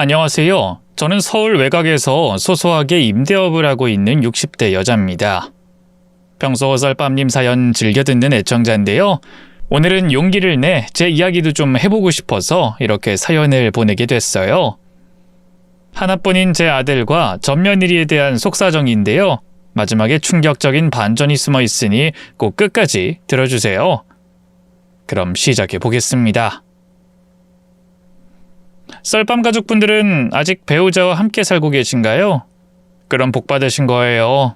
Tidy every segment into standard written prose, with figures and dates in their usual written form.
안녕하세요. 저는 서울 외곽에서 소소하게 임대업을 하고 있는 60대 여자입니다. 평소 썰밤님 사연 즐겨 듣는 애청자인데요. 오늘은 용기를 내 제 이야기도 좀 해보고 싶어서 이렇게 사연을 보내게 됐어요. 하나뿐인 제 아들과 맏며느리에 대한 속사정인데요. 마지막에 충격적인 반전이 숨어 있으니 꼭 끝까지 들어주세요. 그럼 시작해 보겠습니다. 썰밤 가족분들은 아직 배우자와 함께 살고 계신가요? 그럼 복 받으신 거예요.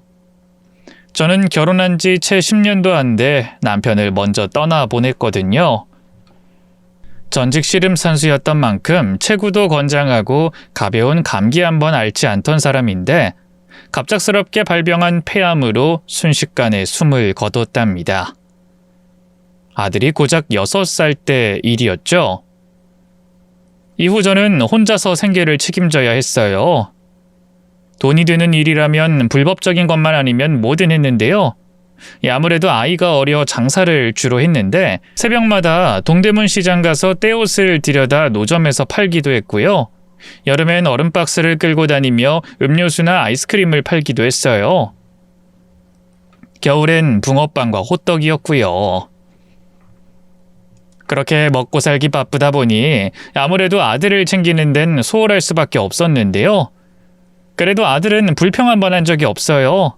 저는 결혼한 지 채 10년도 안 돼 남편을 먼저 떠나 보냈거든요. 전직 씨름 선수였던 만큼 체구도 건장하고 가벼운 감기 한번 앓지 않던 사람인데 갑작스럽게 발병한 폐암으로 순식간에 숨을 거뒀답니다. 아들이 고작 6살 때 일이었죠. 이후 저는 혼자서 생계를 책임져야 했어요. 돈이 되는 일이라면 불법적인 것만 아니면 뭐든 했는데요. 아무래도 아이가 어려 장사를 주로 했는데 새벽마다 동대문 시장 가서 떼옷을 들여다 노점에서 팔기도 했고요. 여름엔 얼음박스를 끌고 다니며 음료수나 아이스크림을 팔기도 했어요. 겨울엔 붕어빵과 호떡이었고요. 그렇게 먹고 살기 바쁘다 보니 아무래도 아들을 챙기는 데는 소홀할 수밖에 없었는데요. 그래도 아들은 불평 한 번 한 적이 없어요.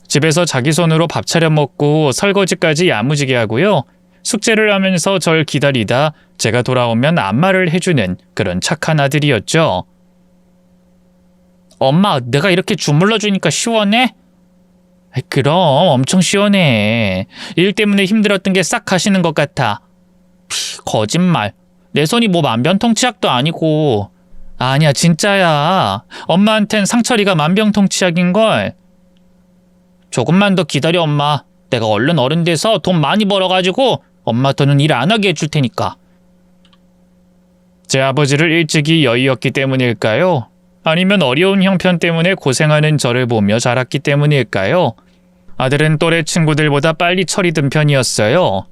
집에서 자기 손으로 밥 차려 먹고 설거지까지 야무지게 하고요. 숙제를 하면서 절 기다리다 제가 돌아오면 안마를 해주는 그런 착한 아들이었죠. 엄마, 내가 이렇게 주물러 주니까 시원해? 그럼 엄청 시원해. 일 때문에 힘들었던 게 싹 가시는 것 같아. 거짓말. 내 손이 뭐 만병통치약도 아니고. 아니야, 진짜야. 엄마한텐 상처리가 만병통치약인걸. 조금만 더 기다려, 엄마. 내가 얼른 어른 돼서 돈 많이 벌어가지고 엄마 더는 일 안 하게 해줄 테니까. 제 아버지를 일찍이 여의었기 때문일까요? 아니면 어려운 형편 때문에 고생하는 저를 보며 자랐기 때문일까요? 아들은 또래 친구들보다 빨리 철이 든 편이었어요.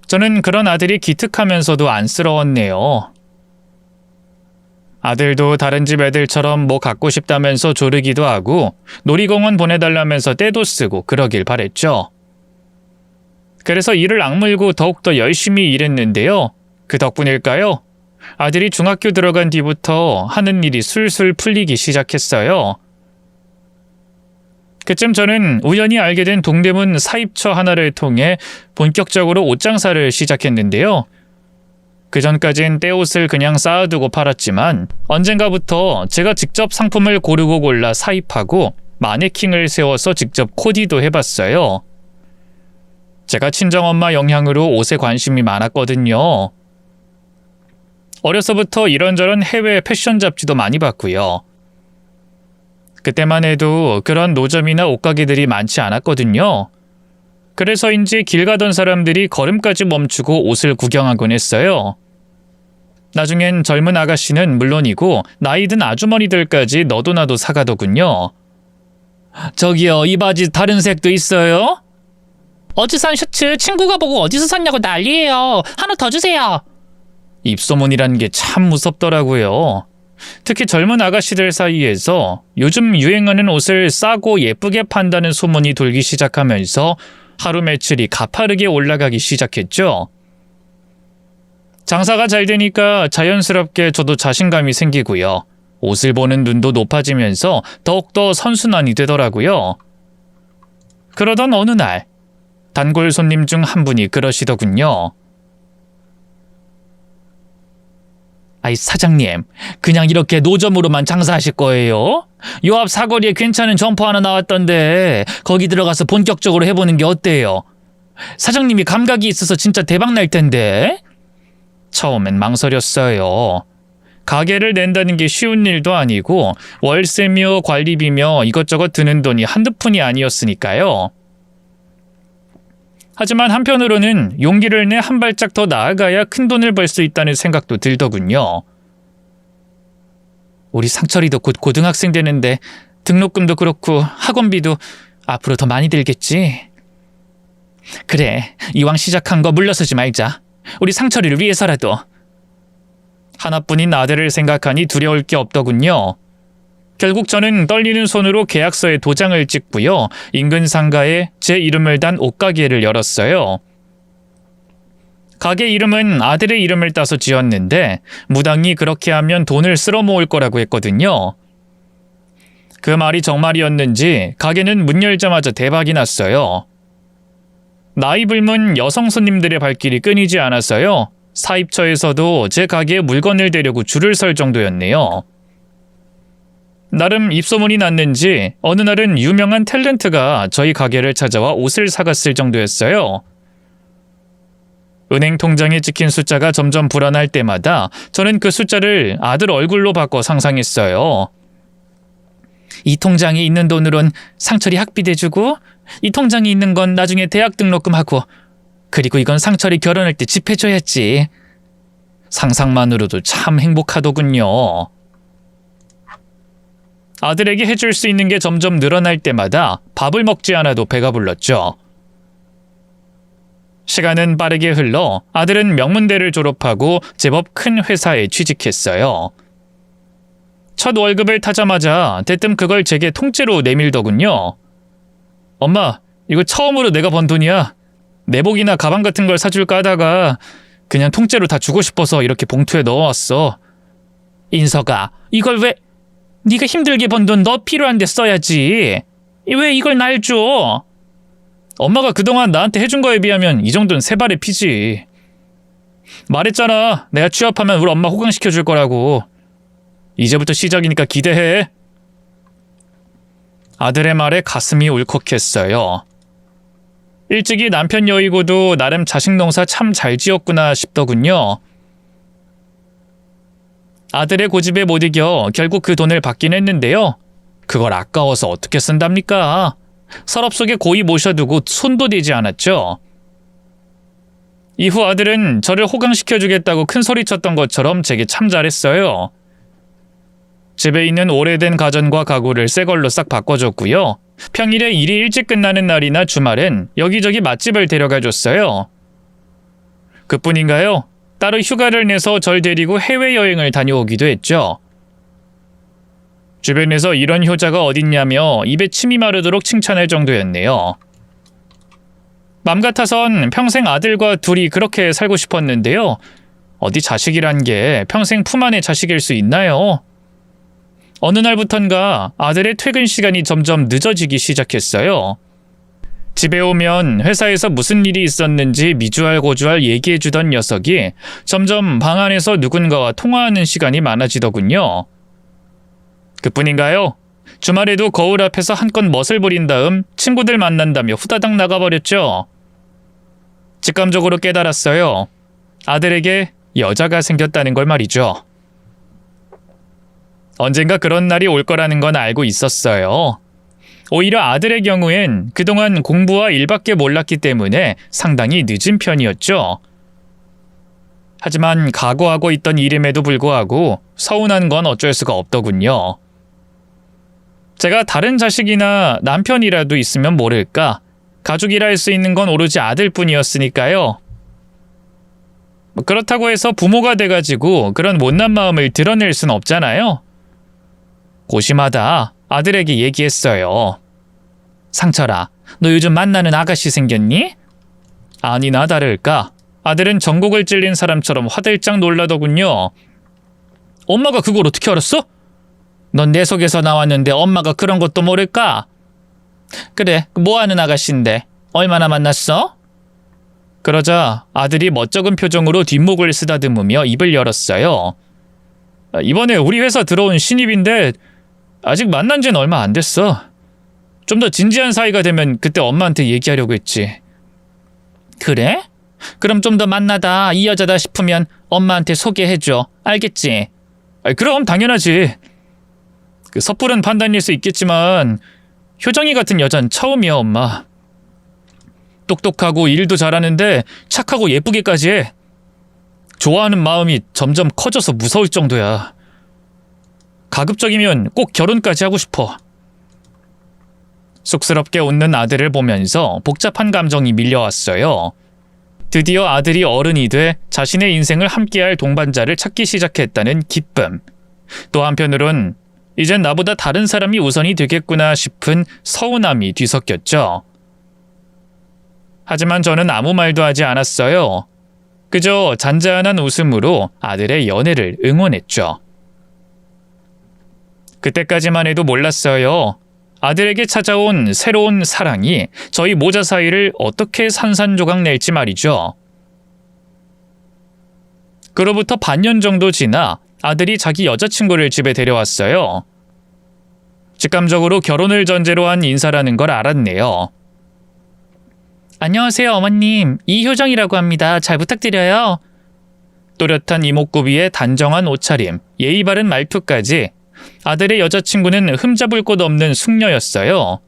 저는 그런 아들이 기특하면서도 안쓰러웠네요. 아들도 다른 집 애들처럼 뭐 갖고 싶다면서 조르기도 하고 놀이공원 보내달라면서 떼도 쓰고 그러길 바랬죠. 그래서 이를 악물고 더욱더 열심히 일했는데요. 그 덕분일까요? 아들이 중학교 들어간 뒤부터 하는 일이 술술 풀리기 시작했어요. 그쯤 저는 우연히 알게 된 동대문 사입처 하나를 통해 본격적으로 옷장사를 시작했는데요. 그전까진 떼옷을 그냥 쌓아두고 팔았지만 언젠가부터 제가 직접 상품을 고르고 골라 사입하고 마네킹을 세워서 직접 코디도 해봤어요. 제가 친정엄마 영향으로 옷에 관심이 많았거든요. 어려서부터 이런저런 해외 패션 잡지도 많이 봤고요. 그때만 해도 그런 노점이나 옷가게들이 많지 않았거든요. 그래서인지 길 가던 사람들이 걸음까지 멈추고 옷을 구경하곤 했어요. 나중엔 젊은 아가씨는 물론이고 나이 든 아주머니들까지 너도 나도 사가더군요. 저기요, 이 바지 다른 색도 있어요? 어제 산 셔츠 친구가 보고 어디서 샀냐고 난리예요. 하나 더 주세요. 입소문이란 게 참 무섭더라고요. 특히 젊은 아가씨들 사이에서 요즘 유행하는 옷을 싸고 예쁘게 판다는 소문이 돌기 시작하면서 하루 매출이 가파르게 올라가기 시작했죠. 장사가 잘 되니까 자연스럽게 저도 자신감이 생기고요. 옷을 보는 눈도 높아지면서 더욱더 선순환이 되더라고요. 그러던 어느 날 단골 손님 중 한 분이 그러시더군요. 아이, 사장님, 그냥 이렇게 노점으로만 장사하실 거예요? 요 앞 사거리에 괜찮은 점포 하나 나왔던데 거기 들어가서 본격적으로 해보는 게 어때요? 사장님이 감각이 있어서 진짜 대박 날 텐데. 처음엔 망설였어요. 가게를 낸다는 게 쉬운 일도 아니고 월세며 관리비며 이것저것 드는 돈이 한두 푼이 아니었으니까요. 하지만 한편으로는 용기를 내 한 발짝 더 나아가야 큰 돈을 벌 수 있다는 생각도 들더군요. 우리 상철이도 곧 고등학생 되는데 등록금도 그렇고 학원비도 앞으로 더 많이 들겠지. 그래, 이왕 시작한 거 물러서지 말자. 우리 상철이를 위해서라도. 하나뿐인 아들을 생각하니 두려울 게 없더군요. 결국 저는 떨리는 손으로 계약서에 도장을 찍고요. 인근 상가에 제 이름을 단 옷가게를 열었어요. 가게 이름은 아들의 이름을 따서 지었는데 무당이 그렇게 하면 돈을 쓸어 모을 거라고 했거든요. 그 말이 정말이었는지 가게는 문 열자마자 대박이 났어요. 나이 불문 여성 손님들의 발길이 끊이지 않았어요. 사입처에서도 제 가게에 물건을 대려고 줄을 설 정도였네요. 나름 입소문이 났는지 어느 날은 유명한 탤런트가 저희 가게를 찾아와 옷을 사갔을 정도였어요. 은행 통장에 찍힌 숫자가 점점 불어날 때마다 저는 그 숫자를 아들 얼굴로 바꿔 상상했어요. 이 통장에 있는 돈으론 상철이 학비 대주고, 이 통장에 있는 건 나중에 대학 등록금하고, 그리고 이건 상철이 결혼할 때 집 해줘야지. 상상만으로도 참 행복하더군요. 아들에게 해줄 수 있는 게 점점 늘어날 때마다 밥을 먹지 않아도 배가 불렀죠. 시간은 빠르게 흘러 아들은 명문대를 졸업하고 제법 큰 회사에 취직했어요. 첫 월급을 타자마자 대뜸 그걸 제게 통째로 내밀더군요. 엄마, 이거 처음으로 내가 번 돈이야. 내복이나 가방 같은 걸 사줄까 하다가 그냥 통째로 다 주고 싶어서 이렇게 봉투에 넣어왔어. 인석아, 이걸 왜... 네가 힘들게 번 돈 너 필요한 데 써야지. 왜 이걸 날 줘? 엄마가 그동안 나한테 해준 거에 비하면 이 정도는 세 발의 피지. 말했잖아. 내가 취업하면 우리 엄마 호강시켜줄 거라고. 이제부터 시작이니까 기대해. 아들의 말에 가슴이 울컥했어요. 일찍이 남편 여의고도 나름 자식 농사 참 잘 지었구나 싶더군요. 아들의 고집에 못 이겨 결국 그 돈을 받긴 했는데요. 그걸 아까워서 어떻게 쓴답니까? 서랍 속에 고이 모셔두고 손도 대지 않았죠. 이후 아들은 저를 호강시켜주겠다고 큰 소리쳤던 것처럼 제게 참 잘했어요. 집에 있는 오래된 가전과 가구를 새 걸로 싹 바꿔줬고요. 평일에 일이 일찍 끝나는 날이나 주말엔 여기저기 맛집을 데려가줬어요. 그뿐인가요? 따로 휴가를 내서 절 데리고 해외여행을 다녀오기도 했죠. 주변에서 이런 효자가 어딨냐며 입에 침이 마르도록 칭찬할 정도였네요. 맘 같아선 평생 아들과 둘이 그렇게 살고 싶었는데요. 어디 자식이란 게 평생 품 안의 자식일 수 있나요? 어느 날부턴가 아들의 퇴근 시간이 점점 늦어지기 시작했어요. 집에 오면 회사에서 무슨 일이 있었는지 미주알고주알 얘기해주던 녀석이 점점 방 안에서 누군가와 통화하는 시간이 많아지더군요. 그뿐인가요? 주말에도 거울 앞에서 한껏 멋을 부린 다음 친구들 만난다며 후다닥 나가버렸죠. 직감적으로 깨달았어요. 아들에게 여자가 생겼다는 걸 말이죠. 언젠가 그런 날이 올 거라는 건 알고 있었어요. 오히려 아들의 경우엔 그동안 공부와 일밖에 몰랐기 때문에 상당히 늦은 편이었죠. 하지만 각오하고 있던 일임에도 불구하고 서운한 건 어쩔 수가 없더군요. 제가 다른 자식이나 남편이라도 있으면 모를까, 가족이라 할 수 있는 건 오로지 아들뿐이었으니까요. 그렇다고 해서 부모가 돼가지고 그런 못난 마음을 드러낼 순 없잖아요. 고심하다 아들에게 얘기했어요. 상철아, 너 요즘 만나는 아가씨 생겼니? 아니나 다를까 아들은 전곡을 찔린 사람처럼 화들짝 놀라더군요. 엄마가 그걸 어떻게 알았어? 넌 내 속에서 나왔는데 엄마가 그런 것도 모를까? 그래, 뭐하는 아가씨인데 얼마나 만났어? 그러자 아들이 멋쩍은 표정으로 뒷목을 쓰다듬으며 입을 열었어요. 이번에 우리 회사 들어온 신입인데 아직 만난 지는 얼마 안 됐어. 좀 더 진지한 사이가 되면 그때 엄마한테 얘기하려고 했지. 그래? 그럼 좀 더 만나다 이 여자다 싶으면 엄마한테 소개해줘. 알겠지? 그럼 당연하지. 그 섣부른 판단일 수 있겠지만 효정이 같은 여잔 처음이야, 엄마. 똑똑하고 일도 잘하는데 착하고 예쁘게까지 해. 좋아하는 마음이 점점 커져서 무서울 정도야. 가급적이면 꼭 결혼까지 하고 싶어. 쑥스럽게 웃는 아들을 보면서 복잡한 감정이 밀려왔어요. 드디어 아들이 어른이 돼 자신의 인생을 함께할 동반자를 찾기 시작했다는 기쁨. 또 한편으론 이젠 나보다 다른 사람이 우선이 되겠구나 싶은 서운함이 뒤섞였죠. 하지만 저는 아무 말도 하지 않았어요. 그저 잔잔한 웃음으로 아들의 연애를 응원했죠. 그때까지만 해도 몰랐어요. 아들에게 찾아온 새로운 사랑이 저희 모자 사이를 어떻게 산산조각 낼지 말이죠. 그로부터 반년 정도 지나 아들이 자기 여자친구를 집에 데려왔어요. 직감적으로 결혼을 전제로 한 인사라는 걸 알았네요. 안녕하세요, 어머님. 이효정이라고 합니다. 잘 부탁드려요. 또렷한 이목구비에 단정한 옷차림, 예의 바른 말투까지 아들의 여자친구는 흠잡을 곳 없는 숙녀였어요.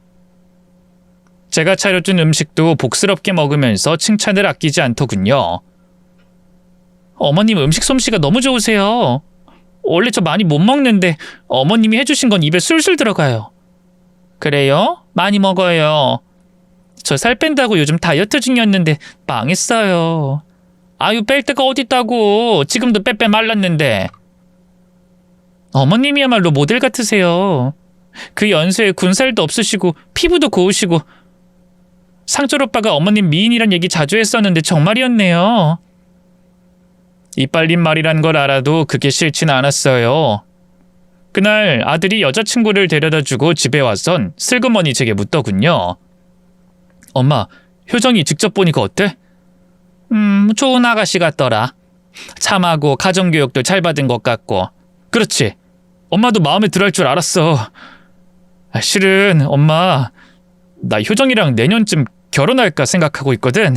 제가 차려준 음식도 복스럽게 먹으면서 칭찬을 아끼지 않더군요. 어머님 음식 솜씨가 너무 좋으세요. 원래 저 많이 못 먹는데 어머님이 해주신 건 입에 술술 들어가요. 그래요? 많이 먹어요. 저 살 뺀다고 요즘 다이어트 중이었는데 망했어요. 아유, 뺄 데가 어딨다고. 지금도 빼빼 말랐는데. 어머님이야말로 모델 같으세요. 그 연세에 군살도 없으시고 피부도 고우시고. 상철 오빠가 어머님 미인이란 얘기 자주 했었는데 정말이었네요. 이빨린 말이란 걸 알아도 그게 싫진 않았어요. 그날 아들이 여자친구를 데려다주고 집에 와선 슬그머니 제게 묻더군요. 엄마, 효정이 직접 보니까 어때? 좋은 아가씨 같더라. 참하고 가정교육도 잘 받은 것 같고. 그렇지. 엄마도 마음에 들어 할 줄 알았어. 실은 엄마, 나 효정이랑 내년쯤 결혼할까 생각하고 있거든.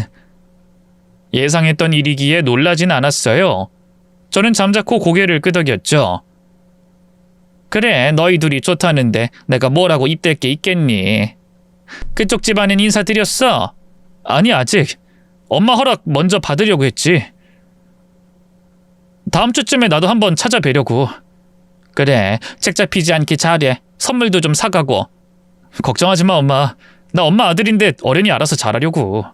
예상했던 일이기에 놀라진 않았어요. 저는 잠자코 고개를 끄덕였죠. 그래, 너희 둘이 좋다는데 내가 뭐라고 입댈 게 있겠니? 그쪽 집안엔 인사드렸어? 아니, 아직. 엄마 허락 먼저 받으려고 했지. 다음 주쯤에 나도 한번 찾아뵈려고. 그래, 책 잡히지 않게 잘해. 선물도 좀 사가고. 걱정하지 마, 엄마. 나 엄마 아들인데 어른이 알아서 잘하려고.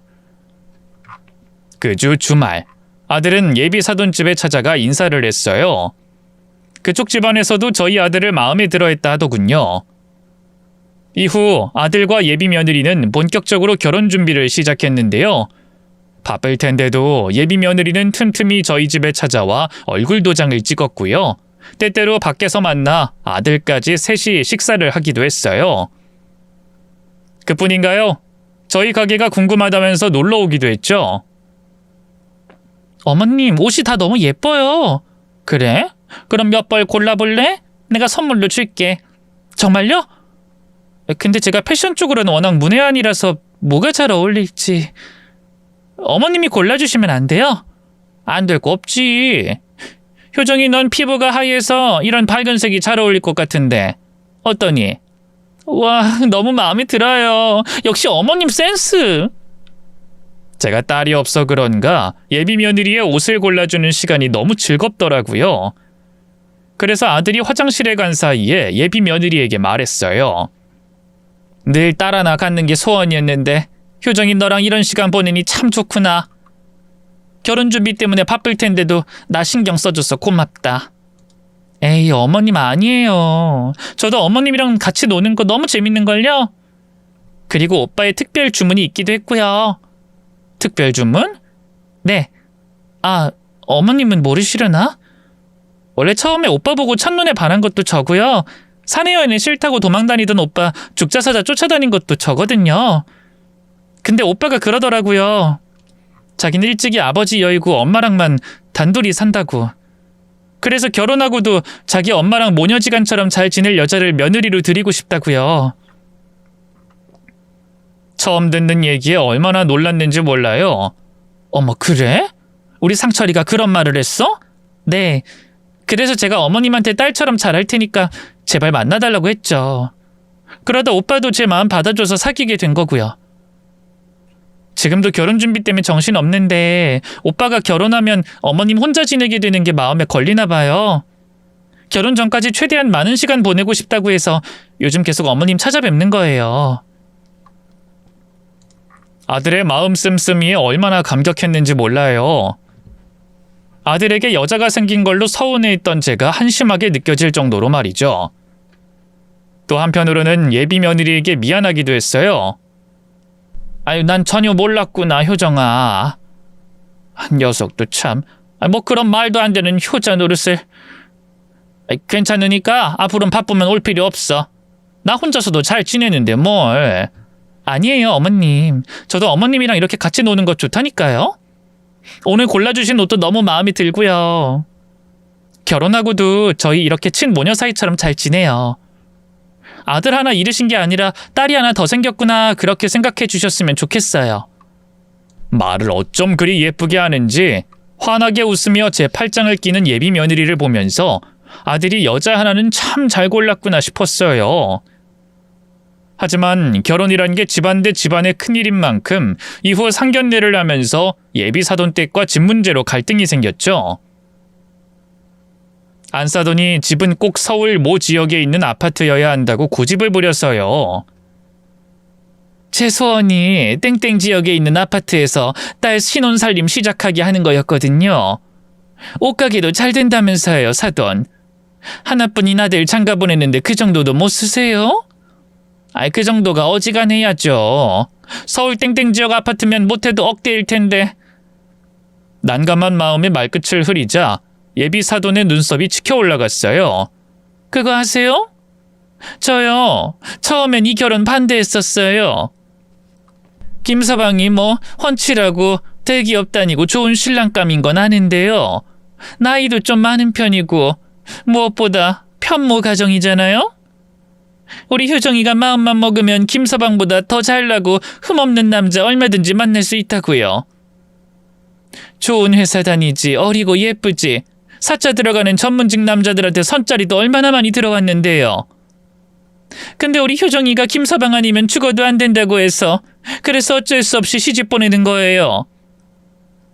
그 주 주말, 아들은 예비 사돈집에 찾아가 인사를 했어요. 그쪽 집안에서도 저희 아들을 마음에 들어했다 하더군요. 이후 아들과 예비 며느리는 본격적으로 결혼 준비를 시작했는데요. 바쁠 텐데도 예비 며느리는 틈틈이 저희 집에 찾아와 얼굴 도장을 찍었고요. 때때로 밖에서 만나 아들까지 셋이 식사를 하기도 했어요. 그뿐인가요? 저희 가게가 궁금하다면서 놀러 오기도 했죠. 어머님, 옷이 다 너무 예뻐요. 그래? 그럼 몇 벌 골라볼래? 내가 선물로 줄게. 정말요? 근데 제가 패션 쪽으로는 워낙 문외한이라서 뭐가 잘 어울릴지. 어머님이 골라주시면 안 돼요? 안 될 거 없지. 효정이 넌 피부가 하얘서 이런 밝은 색이 잘 어울릴 것 같은데 어떠니? 와, 너무 마음에 들어요. 역시 어머님 센스. 제가 딸이 없어 그런가 예비 며느리의 옷을 골라주는 시간이 너무 즐겁더라고요. 그래서 아들이 화장실에 간 사이에 예비 며느리에게 말했어요. 늘 딸 하나 갖는 게 소원이었는데 효정이 너랑 이런 시간 보내니 참 좋구나. 결혼 준비 때문에 바쁠 텐데도 나 신경 써줘서 고맙다. 에이, 어머님 아니에요. 저도 어머님이랑 같이 노는 거 너무 재밌는걸요. 그리고 오빠의 특별 주문이 있기도 했고요. 특별 주문? 네. 아, 어머님은 모르시려나? 원래 처음에 오빠 보고 첫눈에 반한 것도 저고요. 사내 여행은 싫다고 도망다니던 오빠 죽자사자 쫓아다닌 것도 저거든요. 근데 오빠가 그러더라고요. 자기는 일찍이 아버지 여의고 엄마랑만 단둘이 산다고. 그래서 결혼하고도 자기 엄마랑 모녀지간처럼 잘 지낼 여자를 며느리로 드리고 싶다고요. 처음 듣는 얘기에 얼마나 놀랐는지 몰라요. 어머, 그래? 우리 상철이가 그런 말을 했어? 네. 그래서 제가 어머님한테 딸처럼 잘할 테니까 제발 만나달라고 했죠. 그러다 오빠도 제 마음 받아줘서 사귀게 된 거고요. 지금도 결혼 준비 때문에 정신없는데 오빠가 결혼하면 어머님 혼자 지내게 되는 게 마음에 걸리나 봐요. 결혼 전까지 최대한 많은 시간 보내고 싶다고 해서 요즘 계속 어머님 찾아뵙는 거예요. 아들의 마음 씀씀이에 얼마나 감격했는지 몰라요. 아들에게 여자가 생긴 걸로 서운해했던 제가 한심하게 느껴질 정도로 말이죠. 또 한편으로는 예비 며느리에게 미안하기도 했어요. 아유, 난 전혀 몰랐구나, 효정아. 한 녀석도 참, 뭐 그런 말도 안 되는 효자 노릇을. 괜찮으니까 앞으로는 바쁘면 올 필요 없어. 나 혼자서도 잘 지내는데 뭘. 아니에요, 어머님. 저도 어머님이랑 이렇게 같이 노는 거 좋다니까요. 오늘 골라주신 옷도 너무 마음에 들고요. 결혼하고도 저희 이렇게 친모녀 사이처럼 잘 지내요. 아들 하나 잃으신 게 아니라 딸이 하나 더 생겼구나 그렇게 생각해 주셨으면 좋겠어요. 말을 어쩜 그리 예쁘게 하는지 환하게 웃으며 제 팔짱을 끼는 예비 며느리를 보면서 아들이 여자 하나는 참 잘 골랐구나 싶었어요. 하지만 결혼이란 게 집안 대 집안의 큰일인 만큼 이후 상견례를 하면서 예비 사돈댁과 집 문제로 갈등이 생겼죠. 안 사돈이 집은 꼭 서울 모 지역에 있는 아파트여야 한다고 고집을 부렸어요. 제 소원이 땡땡 지역에 있는 아파트에서 딸 신혼살림 시작하게 하는 거였거든요. 옷가게도 잘 된다면서요, 사돈. 하나뿐인 아들 장가 보냈는데 그 정도도 못 쓰세요? 그 정도가 어지간해야죠. 서울 땡땡 지역 아파트면 못해도 억대일 텐데. 난감한 마음에 말끝을 흐리자 예비 사돈의 눈썹이 치켜 올라갔어요. 그거 아세요? 저요. 처음엔 이 결혼 반대했었어요. 김서방이 뭐 훤칠하고 대기업 다니고 좋은 신랑감인 건 아는데요. 나이도 좀 많은 편이고 무엇보다 편모 가정이잖아요. 우리 효정이가 마음만 먹으면 김서방보다 더 잘나고 흠없는 남자 얼마든지 만날 수 있다고요. 좋은 회사 다니지, 어리고 예쁘지, 사자 들어가는 전문직 남자들한테 선짜리도 얼마나 많이 들어왔는데요. 근데 우리 효정이가 김서방 아니면 죽어도 안 된다고 해서 그래서 어쩔 수 없이 시집 보내는 거예요.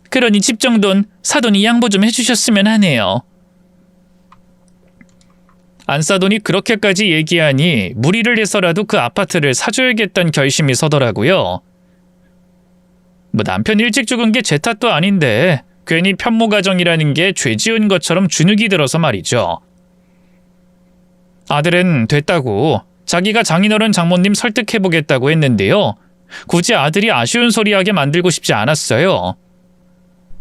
그러니 집 정도는 사돈이 양보 좀 해주셨으면 하네요. 안사돈이 그렇게까지 얘기하니 무리를 해서라도 그 아파트를 사줘야겠다는 결심이 서더라고요. 뭐 남편 일찍 죽은 게 제 탓도 아닌데 괜히 편모 가정이라는 게 죄 지은 것처럼 주눅이 들어서 말이죠. 아들은 됐다고 자기가 장인어른 장모님 설득해보겠다고 했는데요. 굳이 아들이 아쉬운 소리하게 만들고 싶지 않았어요.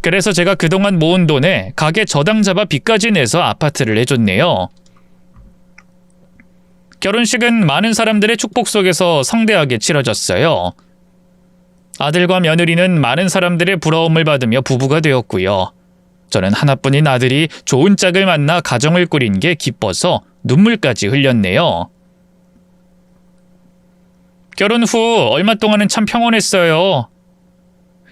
그래서 제가 그동안 모은 돈에 가게 저당 잡아 빚까지 내서 아파트를 해줬네요. 결혼식은 많은 사람들의 축복 속에서 성대하게 치러졌어요. 아들과 며느리는 많은 사람들의 부러움을 받으며 부부가 되었고요. 저는 하나뿐인 아들이 좋은 짝을 만나 가정을 꾸린 게 기뻐서 눈물까지 흘렸네요. 결혼 후 얼마 동안은 참 평온했어요.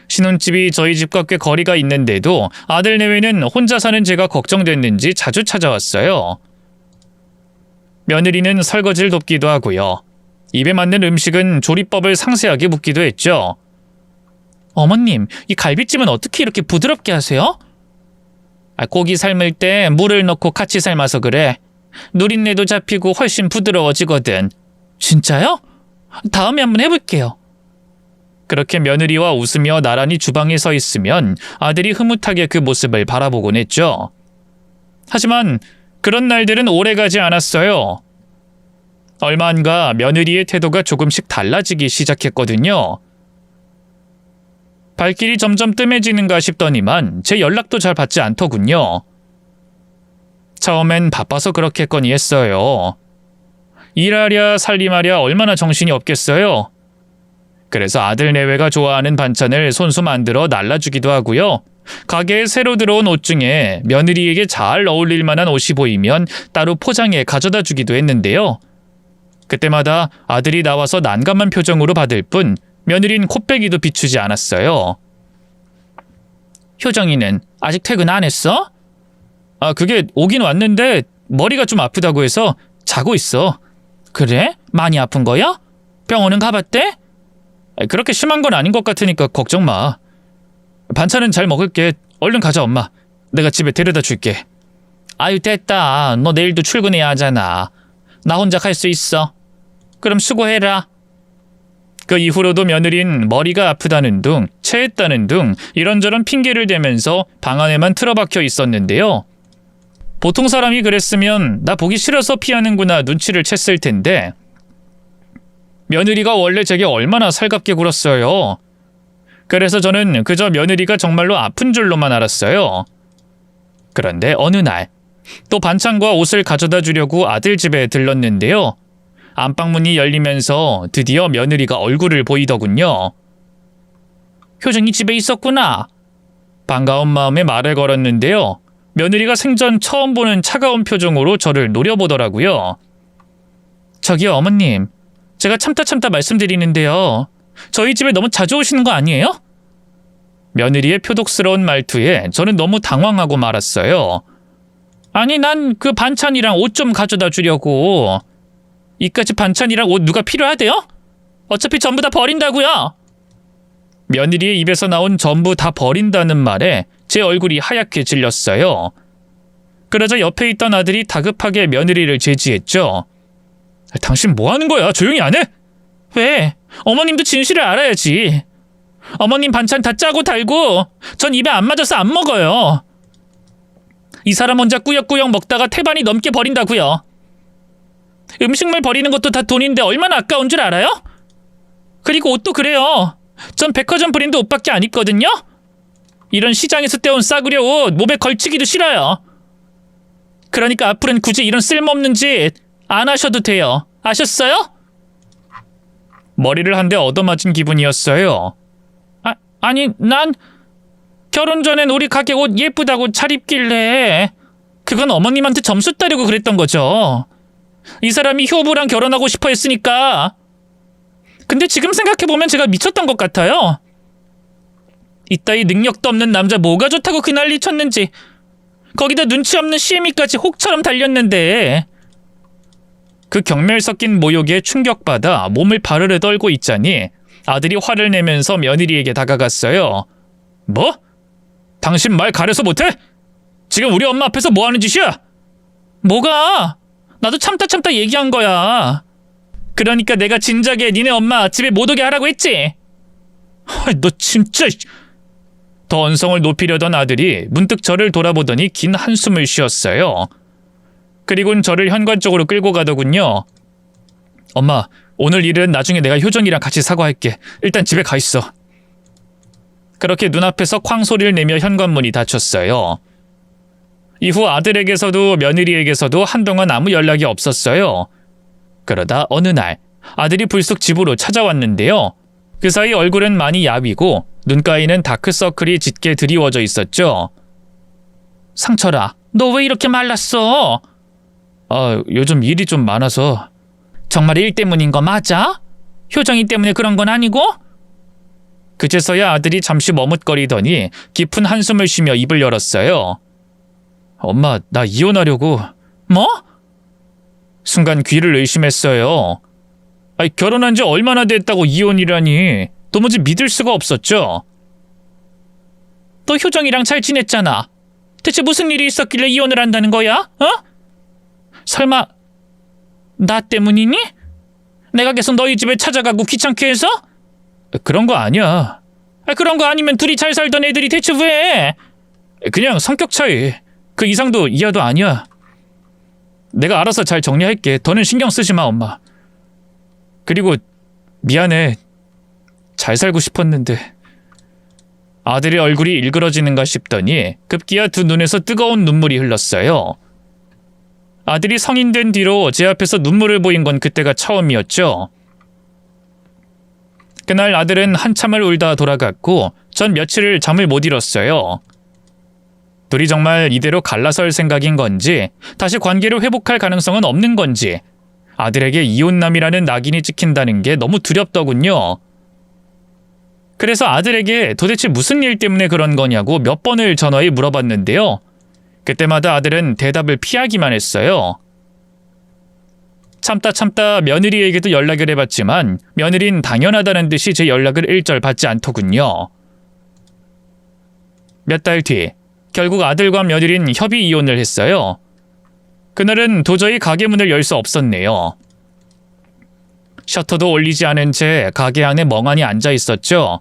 신혼집이 저희 집과 꽤 거리가 있는데도 아들 내외는 혼자 사는 제가 걱정됐는지 자주 찾아왔어요. 며느리는 설거지를 돕기도 하고요. 입에 맞는 음식은 조리법을 상세하게 묻기도 했죠. 어머님, 이 갈비찜은 어떻게 이렇게 부드럽게 하세요? 고기 삶을 때 물을 넣고 같이 삶아서 그래. 누린내도 잡히고 훨씬 부드러워지거든. 진짜요? 다음에 한번 해볼게요. 그렇게 며느리와 웃으며 나란히 주방에 서 있으면 아들이 흐뭇하게 그 모습을 바라보곤 했죠. 하지만 그런 날들은 오래가지 않았어요. 얼마 안 가 며느리의 태도가 조금씩 달라지기 시작했거든요. 발길이 점점 뜸해지는가 싶더니만 제 연락도 잘 받지 않더군요. 처음엔 바빠서 그렇겠거니 했어요. 일하랴 살림하랴 얼마나 정신이 없겠어요. 그래서 아들 내외가 좋아하는 반찬을 손수 만들어 날라주기도 하고요. 가게에 새로 들어온 옷 중에 며느리에게 잘 어울릴 만한 옷이 보이면 따로 포장해 가져다 주기도 했는데요. 그때마다 아들이 나와서 난감한 표정으로 받을 뿐 며느린 콧배기도 비추지 않았어요. 효정이는 아직 퇴근 안 했어? 그게 오긴 왔는데 머리가 좀 아프다고 해서 자고 있어. 그래? 많이 아픈 거야? 병원은 가봤대? 그렇게 심한 건 아닌 것 같으니까 걱정 마. 반찬은 잘 먹을게. 얼른 가자, 엄마. 내가 집에 데려다 줄게. 아유, 됐다. 너 내일도 출근해야 하잖아. 나 혼자 갈 수 있어. 그럼 수고해라. 그 이후로도 며느린 머리가 아프다는 둥, 체했다는 둥 이런저런 핑계를 대면서 방 안에만 틀어박혀 있었는데요. 보통 사람이 그랬으면 나 보기 싫어서 피하는구나 눈치를 챘을 텐데 며느리가 원래 제게 얼마나 살갑게 굴었어요. 그래서 저는 그저 며느리가 정말로 아픈 줄로만 알았어요. 그런데 어느 날 또 반찬과 옷을 가져다 주려고 아들 집에 들렀는데요. 안방문이 열리면서 드디어 며느리가 얼굴을 보이더군요. 효정이 집에 있었구나. 반가운 마음에 말을 걸었는데요. 며느리가 생전 처음 보는 차가운 표정으로 저를 노려보더라고요. 저기요 어머님, 제가 참다 말씀드리는데요. 저희 집에 너무 자주 오시는 거 아니에요? 며느리의 표독스러운 말투에 저는 너무 당황하고 말았어요. 아니 난 그 반찬이랑 옷 좀 가져다 주려고. 이까지 반찬이랑 옷 누가 필요하대요? 어차피 전부 다 버린다고요. 며느리의 입에서 나온 전부 다 버린다는 말에 제 얼굴이 하얗게 질렸어요. 그러자 옆에 있던 아들이 다급하게 며느리를 제지했죠. 당신 뭐 하는 거야? 조용히 안 해? 왜? 어머님도 진실을 알아야지. 어머님 반찬 다 짜고 달고 전 입에 안 맞아서 안 먹어요. 이 사람 혼자 꾸역꾸역 먹다가 태반이 넘게 버린다고요. 음식물 버리는 것도 다 돈인데 얼마나 아까운 줄 알아요? 그리고 옷도 그래요. 전 백화점 브랜드 옷밖에 안 입거든요. 이런 시장에서 떼온 싸구려 옷 몸에 걸치기도 싫어요. 그러니까 앞으로는 굳이 이런 쓸모없는 짓 안 하셔도 돼요. 아셨어요? 머리를 한 대 얻어맞은 기분이었어요. 아니 난 결혼 전엔 우리 가게 옷 예쁘다고 잘 입길래 그건 어머님한테 점수 따려고 그랬던 거죠. 이 사람이 효부랑 결혼하고 싶어 했으니까. 근데 지금 생각해보면 제가 미쳤던 것 같아요. 이따위 능력도 없는 남자 뭐가 좋다고 그 난리 쳤는지. 거기다 눈치 없는 CM이까지 혹처럼 달렸는데. 그 경멸 섞인 모욕에 충격받아 몸을 바르르 떨고 있자니 아들이 화를 내면서 며느리에게 다가갔어요. 뭐? 당신 말 가려서 못해? 지금 우리 엄마 앞에서 뭐 하는 짓이야? 뭐가? 나도 참다 얘기한 거야. 그러니까 내가 진작에 니네 엄마 집에 못 오게 하라고 했지. 너 진짜... 더 언성을 높이려던 아들이 문득 저를 돌아보더니 긴 한숨을 쉬었어요. 그리고는 저를 현관 쪽으로 끌고 가더군요. 엄마, 오늘 일은 나중에 내가 효정이랑 같이 사과할게. 일단 집에 가 있어. 그렇게 눈앞에서 쾅 소리를 내며 현관문이 닫혔어요. 이후 아들에게서도 며느리에게서도 한동안 아무 연락이 없었어요. 그러다 어느 날 아들이 불쑥 집으로 찾아왔는데요. 그 사이 얼굴은 많이 야위고 눈가에는 다크서클이 짙게 드리워져 있었죠. 상철아, 너 왜 이렇게 말랐어? 요즘 일이 좀 많아서. 정말 일 때문인 거 맞아? 효정이 때문에 그런 건 아니고? 그제서야 아들이 잠시 머뭇거리더니 깊은 한숨을 쉬며 입을 열었어요. 엄마, 나 이혼하려고. 뭐? 순간 귀를 의심했어요. 결혼한 지 얼마나 됐다고 이혼이라니. 도무지 믿을 수가 없었죠. 너 효정이랑 잘 지냈잖아. 대체 무슨 일이 있었길래 이혼을 한다는 거야? 설마 나 때문이니? 내가 계속 너희 집에 찾아가고 귀찮게 해서? 그런 거 아니야. 그런 거 아니면 둘이 잘 살던 애들이 대체 왜? 그냥 성격 차이. 그 이상도 이하도 아니야. 내가 알아서 잘 정리할게. 더는 신경 쓰지 마, 엄마. 그리고 미안해. 잘 살고 싶었는데. 아들의 얼굴이 일그러지는가 싶더니 급기야 두 눈에서 뜨거운 눈물이 흘렀어요. 아들이 성인 된 뒤로 제 앞에서 눈물을 보인 건 그때가 처음이었죠. 그날 아들은 한참을 울다 돌아갔고 전 며칠을 잠을 못 이뤘어요. 둘이 정말 이대로 갈라설 생각인 건지 다시 관계를 회복할 가능성은 없는 건지 아들에게 이혼남이라는 낙인이 찍힌다는 게 너무 두렵더군요. 그래서 아들에게 도대체 무슨 일 때문에 그런 거냐고 몇 번을 전화해 물어봤는데요. 그때마다 아들은 대답을 피하기만 했어요. 참다 며느리에게도 연락을 해봤지만 며느린 당연하다는 듯이 제 연락을 일절 받지 않더군요. 몇 달 뒤 결국 아들과 며느린 협의 이혼을 했어요. 그날은 도저히 가게 문을 열 수 없었네요. 셔터도 올리지 않은 채 가게 안에 멍하니 앉아 있었죠.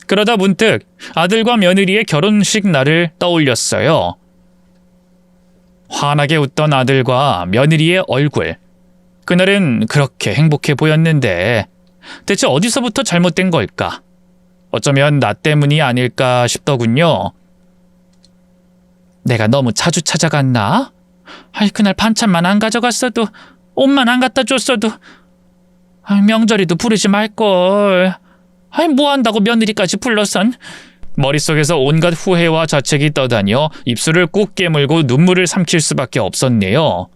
그러다 문득 아들과 며느리의 결혼식 날을 떠올렸어요. 환하게 웃던 아들과 며느리의 얼굴. 그날은 그렇게 행복해 보였는데 대체 어디서부터 잘못된 걸까? 어쩌면 나 때문이 아닐까 싶더군요. 내가 너무 자주 찾아갔나? 그날 반찬만 안 가져갔어도, 옷만 안 갖다 줬어도, 명절에도 부르지 말걸. 뭐 한다고 며느리까지 불러선. 머릿속에서 온갖 후회와 자책이 떠다녀 입술을 꾹 깨물고 눈물을 삼킬 수밖에 없었네요.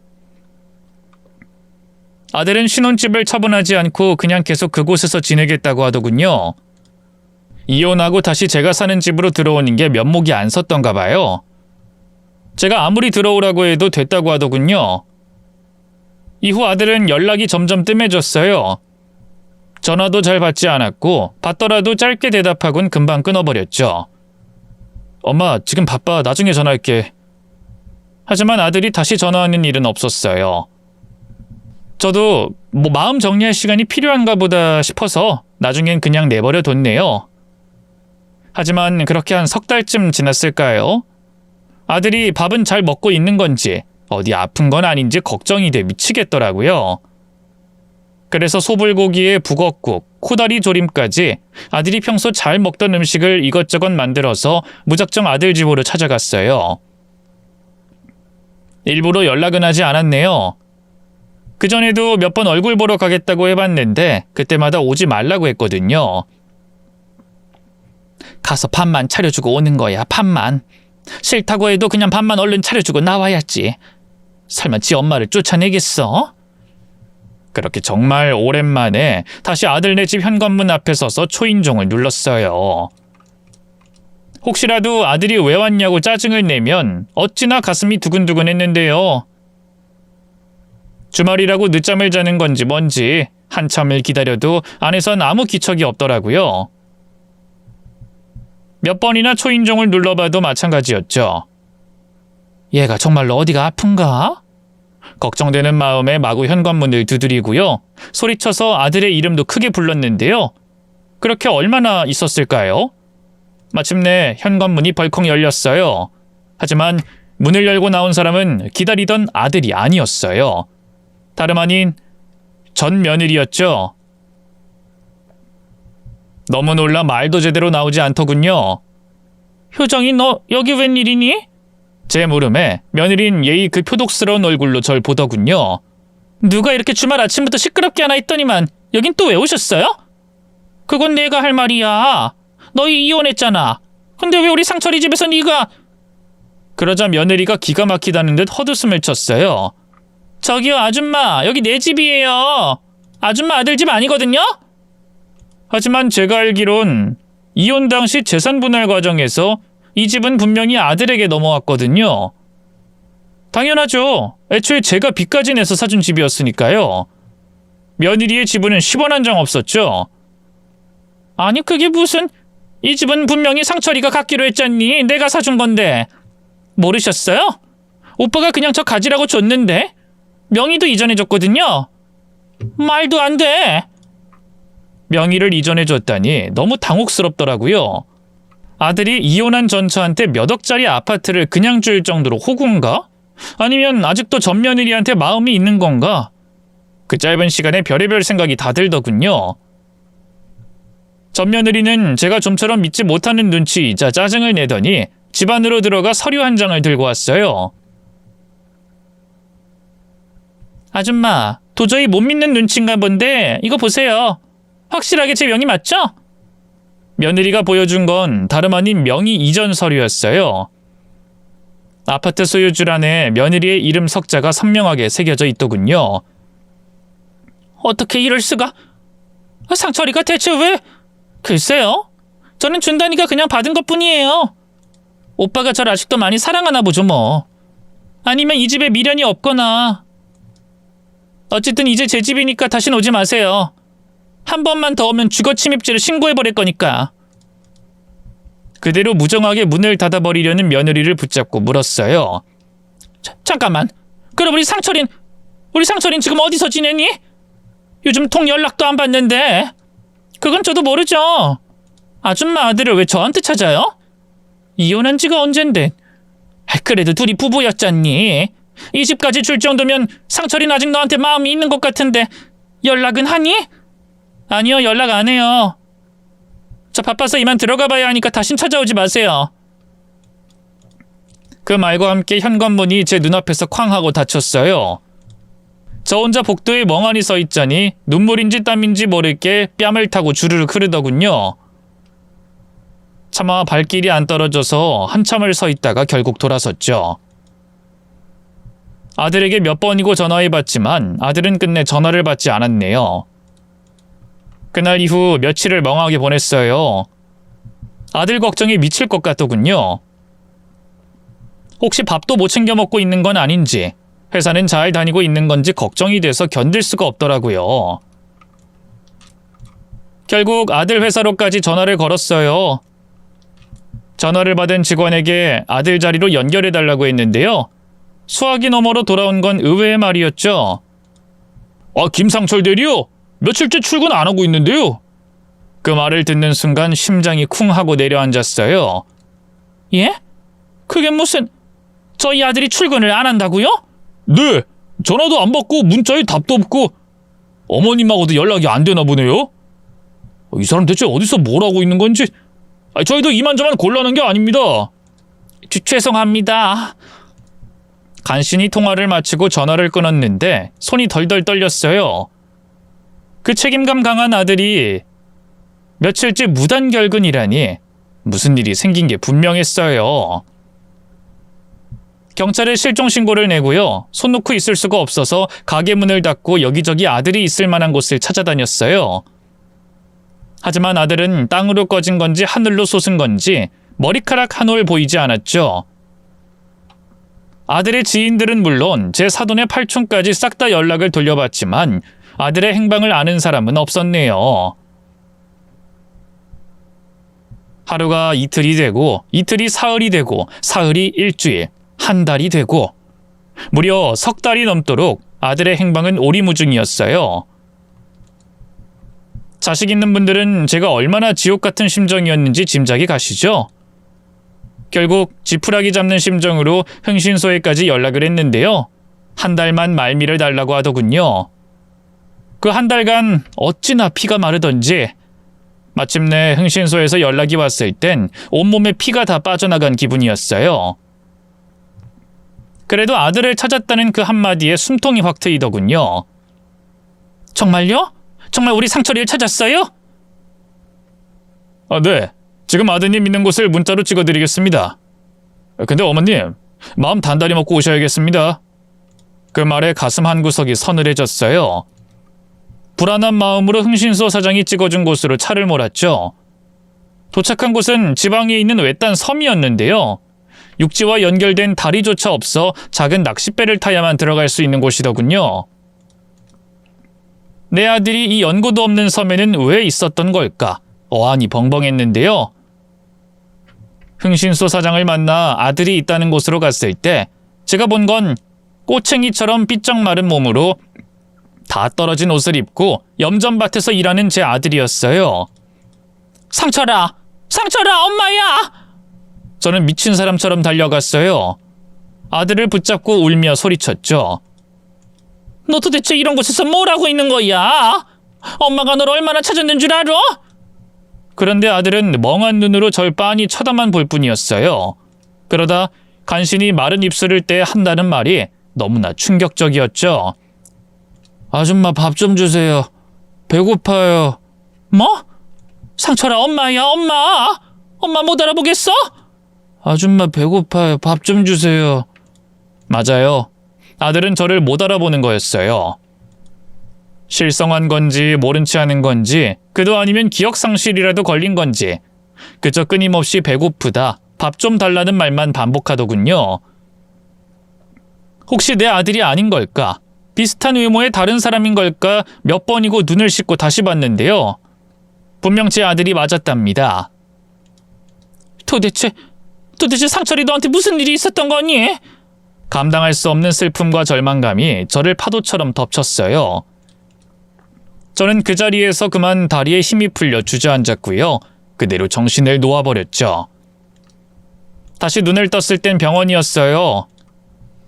아들은 신혼집을 처분하지 않고 그냥 계속 그곳에서 지내겠다고 하더군요. 이혼하고 다시 제가 사는 집으로 들어오는 게 면목이 안 섰던가 봐요. 제가 아무리 들어오라고 해도 됐다고 하더군요. 이후 아들은 연락이 점점 뜸해졌어요. 전화도 잘 받지 않았고 받더라도 짧게 대답하곤 금방 끊어버렸죠. 엄마, 지금 바빠. 나중에 전화할게. 하지만 아들이 다시 전화하는 일은 없었어요. 저도 마음 정리할 시간이 필요한가 보다 싶어서 나중엔 그냥 내버려 뒀네요. 하지만 그렇게 한 석 달쯤 지났을까요? 아들이 밥은 잘 먹고 있는 건지 어디 아픈 건 아닌지 걱정이 돼 미치겠더라고요. 그래서 소불고기에 북엇국, 코다리 조림까지 아들이 평소 잘 먹던 음식을 이것저것 만들어서 무작정 아들 집으로 찾아갔어요. 일부러 연락은 하지 않았네요. 그전에도 몇 번 얼굴 보러 가겠다고 해봤는데 그때마다 오지 말라고 했거든요. 가서 밥만 차려주고 오는 거야, 밥만. 싫다고 해도 그냥 밥만 얼른 차려주고 나와야지. 설마 지 엄마를 쫓아내겠어? 그렇게 정말 오랜만에 다시 아들네 집 현관문 앞에 서서 초인종을 눌렀어요. 혹시라도 아들이 왜 왔냐고 짜증을 내면 어찌나 가슴이 두근두근 했는데요. 주말이라고 늦잠을 자는 건지 뭔지 한참을 기다려도 안에선 아무 기척이 없더라고요. 몇 번이나 초인종을 눌러봐도 마찬가지였죠. 얘가 정말로 어디가 아픈가? 걱정되는 마음에 마구 현관문을 두드리고요. 소리쳐서 아들의 이름도 크게 불렀는데요. 그렇게 얼마나 있었을까요? 마침내 현관문이 벌컥 열렸어요. 하지만 문을 열고 나온 사람은 기다리던 아들이 아니었어요. 다름 아닌 전 며느리였죠. 너무 놀라 말도 제대로 나오지 않더군요. 효정이 너 여기 웬일이니? 제 물음에 며느린 예의 그 표독스러운 얼굴로 절 보더군요. 누가 이렇게 주말 아침부터 시끄럽게 하나 했더니만 여긴 또 왜 오셨어요? 그건 내가 할 말이야. 너희 이혼했잖아. 근데 왜 우리 상철이 집에서 네가... 그러자 며느리가 기가 막히다는 듯 헛웃음을 쳤어요. 저기요 아줌마, 여기 내 집이에요. 아줌마 아들 집 아니거든요? 하지만 제가 알기론 이혼 당시 재산 분할 과정에서 이 집은 분명히 아들에게 넘어왔거든요. 당연하죠. 애초에 제가 빚까지 내서 사준 집이었으니까요. 며느리의 지분은 10원 한 장 없었죠. 아니 그게 무슨... 이 집은 분명히 상철이가 갖기로 했잖니. 내가 사준 건데. 모르셨어요? 오빠가 그냥 저 가지라고 줬는데 명의도 이전해 줬거든요. 말도 안 돼. 명의를 이전해 줬다니 너무 당혹스럽더라고요. 아들이 이혼한 전처한테 몇 억짜리 아파트를 그냥 줄 정도로 호구인가? 아니면 아직도 전 며느리한테 마음이 있는 건가? 그 짧은 시간에 별의별 생각이 다 들더군요. 전 며느리는 제가 좀처럼 믿지 못하는 눈치이자 짜증을 내더니 집 안으로 들어가 서류 한 장을 들고 왔어요. 아줌마, 도저히 못 믿는 눈치인가 본데 이거 보세요. 확실하게 제 명의 맞죠? 며느리가 보여준 건 다름 아닌 명의 이전 서류였어요. 아파트 소유줄 안에 며느리의 이름 석자가 선명하게 새겨져 있더군요. 어떻게 이럴 수가? 상철이가 대체 왜... 글쎄요. 저는 준다니까 그냥 받은 것뿐이에요. 오빠가 저를 아직도 많이 사랑하나 보죠 뭐. 아니면 이 집에 미련이 없거나. 어쨌든 이제 제 집이니까 다신 오지 마세요. 한 번만 더 오면 주거 침입죄를 신고해버릴 거니까. 그대로 무정하게 문을 닫아버리려는 며느리를 붙잡고 물었어요. 잠깐만. 그럼 우리 상철인 지금 어디서 지내니? 요즘 통 연락도 안 받는데. 그건 저도 모르죠. 아줌마 아들을 왜 저한테 찾아요? 이혼한 지가 언젠데. 그래도 둘이 부부였잖니. 이 집까지 줄 정도면 상철이는 아직 너한테 마음이 있는 것 같은데 연락은 하니? 아니요, 연락 안 해요. 저 바빠서 이만 들어가 봐야 하니까 다신 찾아오지 마세요. 그 말과 함께 현관문이 제 눈앞에서 쾅 하고 닫혔어요. 저 혼자 복도에 멍하니 서 있자니 눈물인지 땀인지 모르게 뺨을 타고 주르륵 흐르더군요. 차마 발길이 안 떨어져서 한참을 서 있다가 결국 돌아섰죠. 아들에게 몇 번이고 전화해봤지만 아들은 끝내 전화를 받지 않았네요. 그날 이후 며칠을 멍하게 보냈어요. 아들 걱정이 미칠 것 같더군요. 혹시 밥도 못 챙겨 먹고 있는 건 아닌지, 회사는 잘 다니고 있는 건지 걱정이 돼서 견딜 수가 없더라고요. 결국 아들 회사로까지 전화를 걸었어요. 전화를 받은 직원에게 아들 자리로 연결해달라고 했는데요. 수화기 너머로 돌아온 건 의외의 말이었죠. 김상철 대리요? 며칠째 출근 안 하고 있는데요. 그 말을 듣는 순간 심장이 쿵 하고 내려앉았어요. 예? 그게 무슨... 저희 아들이 출근을 안 한다고요? 네, 전화도 안 받고 문자에 답도 없고 어머님하고도 연락이 안 되나 보네요. 이 사람 대체 어디서 뭘 하고 있는 건지. 저희도 이만저만 곤란한 게 아닙니다. 죄송합니다. 간신히 통화를 마치고 전화를 끊었는데 손이 덜덜 떨렸어요. 그 책임감 강한 아들이 며칠째 무단결근이라니 무슨 일이 생긴 게 분명했어요. 경찰에 실종 신고를 내고요. 손 놓고 있을 수가 없어서 가게 문을 닫고 여기저기 아들이 있을 만한 곳을 찾아다녔어요. 하지만 아들은 땅으로 꺼진 건지 하늘로 솟은 건지 머리카락 한 올 보이지 않았죠. 아들의 지인들은 물론 제 사돈의 팔촌까지 싹 다 연락을 돌려봤지만 아들의 행방을 아는 사람은 없었네요. 하루가 이틀이 되고 이틀이 사흘이 되고 사흘이 일주일, 한 달이 되고 무려 석 달이 넘도록 아들의 행방은 오리무중이었어요. 자식 있는 분들은 제가 얼마나 지옥 같은 심정이었는지 짐작이 가시죠? 결국 지푸라기 잡는 심정으로 흥신소에까지 연락을 했는데요. 한 달만 말미를 달라고 하더군요. 그 한 달간 어찌나 피가 마르던지 마침내 흥신소에서 연락이 왔을 땐 온몸에 피가 다 빠져나간 기분이었어요. 그래도 아들을 찾았다는 그 한마디에 숨통이 확 트이더군요. 정말요? 정말 우리 상철이를 찾았어요? 네. 지금 아드님 있는 곳을 문자로 찍어드리겠습니다. 근데 어머님, 마음 단단히 먹고 오셔야겠습니다. 그 말에 가슴 한구석이 서늘해졌어요. 불안한 마음으로 흥신소 사장이 찍어준 곳으로 차를 몰았죠. 도착한 곳은 지방에 있는 외딴 섬이었는데요. 육지와 연결된 다리조차 없어 작은 낚싯배를 타야만 들어갈 수 있는 곳이더군요. 내 아들이 이 연고도 없는 섬에는 왜 있었던 걸까? 어안이 벙벙했는데요. 흥신소 사장을 만나 아들이 있다는 곳으로 갔을 때 제가 본 건 꼬챙이처럼 삐쩍 마른 몸으로 다 떨어진 옷을 입고 염전밭에서 일하는 제 아들이었어요. 상철아! 상철아! 엄마야! 저는 미친 사람처럼 달려갔어요. 아들을 붙잡고 울며 소리쳤죠. 너 도대체 이런 곳에서 뭘 하고 있는 거야? 엄마가 널 얼마나 찾았는 줄 알아? 그런데 아들은 멍한 눈으로 절 빤히 쳐다만 볼 뿐이었어요. 그러다 간신히 마른 입술을 떼 한다는 말이 너무나 충격적이었죠. 아줌마 밥 좀 주세요. 배고파요. 뭐? 상철아, 엄마야, 엄마! 엄마 못 알아보겠어? 아줌마 배고파요. 밥 좀 주세요. 맞아요. 아들은 저를 못 알아보는 거였어요. 실성한 건지 모른 체 하는 건지 그도 아니면 기억상실이라도 걸린 건지 그저 끊임없이 배고프다, 밥 좀 달라는 말만 반복하더군요. 혹시 내 아들이 아닌 걸까? 비슷한 외모의 다른 사람인 걸까? 몇 번이고 눈을 씻고 다시 봤는데요. 분명 제 아들이 맞았답니다. 도대체 상철이 너한테 무슨 일이 있었던 거니? 감당할 수 없는 슬픔과 절망감이 저를 파도처럼 덮쳤어요. 저는 그 자리에서 그만 다리에 힘이 풀려 주저앉았고요. 그대로 정신을 놓아버렸죠. 다시 눈을 떴을 땐 병원이었어요.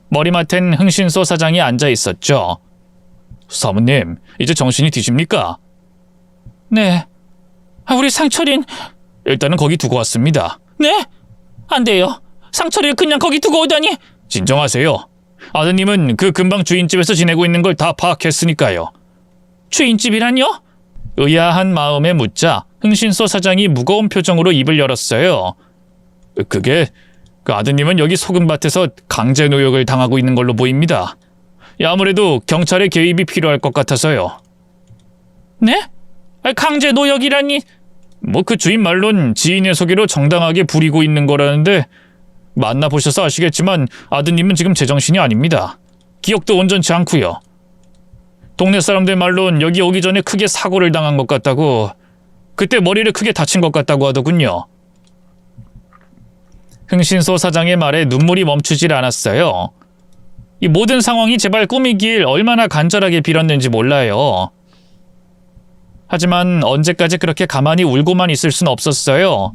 머리맡엔 흥신소 사장이 앉아 있었죠. 사모님, 이제 정신이 드십니까? 네. 우리 상철인... 일단은 거기 두고 왔습니다. 네? 안 돼요. 상철이를 그냥 거기 두고 오다니. 진정하세요. 아드님은 그 근방 주인집에서 지내고 있는 걸 다 파악했으니까요. 주인집이란요? 의아한 마음에 묻자 흥신소 사장이 무거운 표정으로 입을 열었어요. 그게 그 아드님은 여기 소금밭에서 강제 노역을 당하고 있는 걸로 보입니다. 아무래도 경찰의 개입이 필요할 것 같아서요. 네? 강제 노역이라니? 그 주인 말론 지인의 소개로 정당하게 부리고 있는 거라는데 만나보셔서 아시겠지만 아드님은 지금 제정신이 아닙니다. 기억도 온전치 않고요. 동네 사람들 말론 여기 오기 전에 크게 사고를 당한 것 같다고, 그때 머리를 크게 다친 것 같다고 하더군요. 흥신소 사장의 말에 눈물이 멈추질 않았어요. 이 모든 상황이 제발 꿈이길 얼마나 간절하게 빌었는지 몰라요. 하지만 언제까지 그렇게 가만히 울고만 있을 순 없었어요.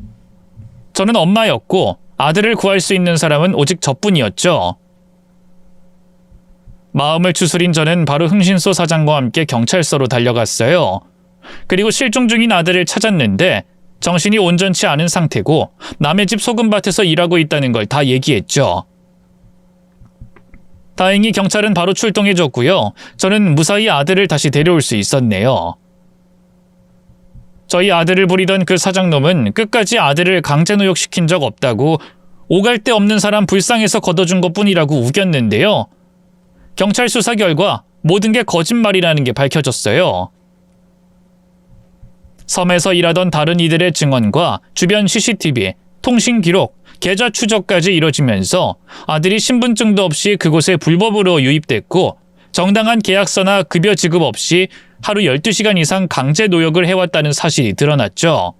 저는 엄마였고 아들을 구할 수 있는 사람은 오직 저뿐이었죠. 마음을 추스린 저는 바로 흥신소 사장과 함께 경찰서로 달려갔어요. 그리고 실종 중인 아들을 찾았는데 정신이 온전치 않은 상태고 남의 집 소금밭에서 일하고 있다는 걸 다 얘기했죠. 다행히 경찰은 바로 출동해줬고요. 저는 무사히 아들을 다시 데려올 수 있었네요. 저희 아들을 부리던 그 사장놈은 끝까지 아들을 강제노역시킨 적 없다고 오갈 데 없는 사람 불쌍해서 걷어준 것뿐이라고 우겼는데요. 경찰 수사 결과 모든 게 거짓말이라는 게 밝혀졌어요. 섬에서 일하던 다른 이들의 증언과 주변 CCTV, 통신 기록, 계좌 추적까지 이뤄지면서 아들이 신분증도 없이 그곳에 불법으로 유입됐고 정당한 계약서나 급여 지급 없이 하루 12시간 이상 강제 노역을 해왔다는 사실이 드러났죠.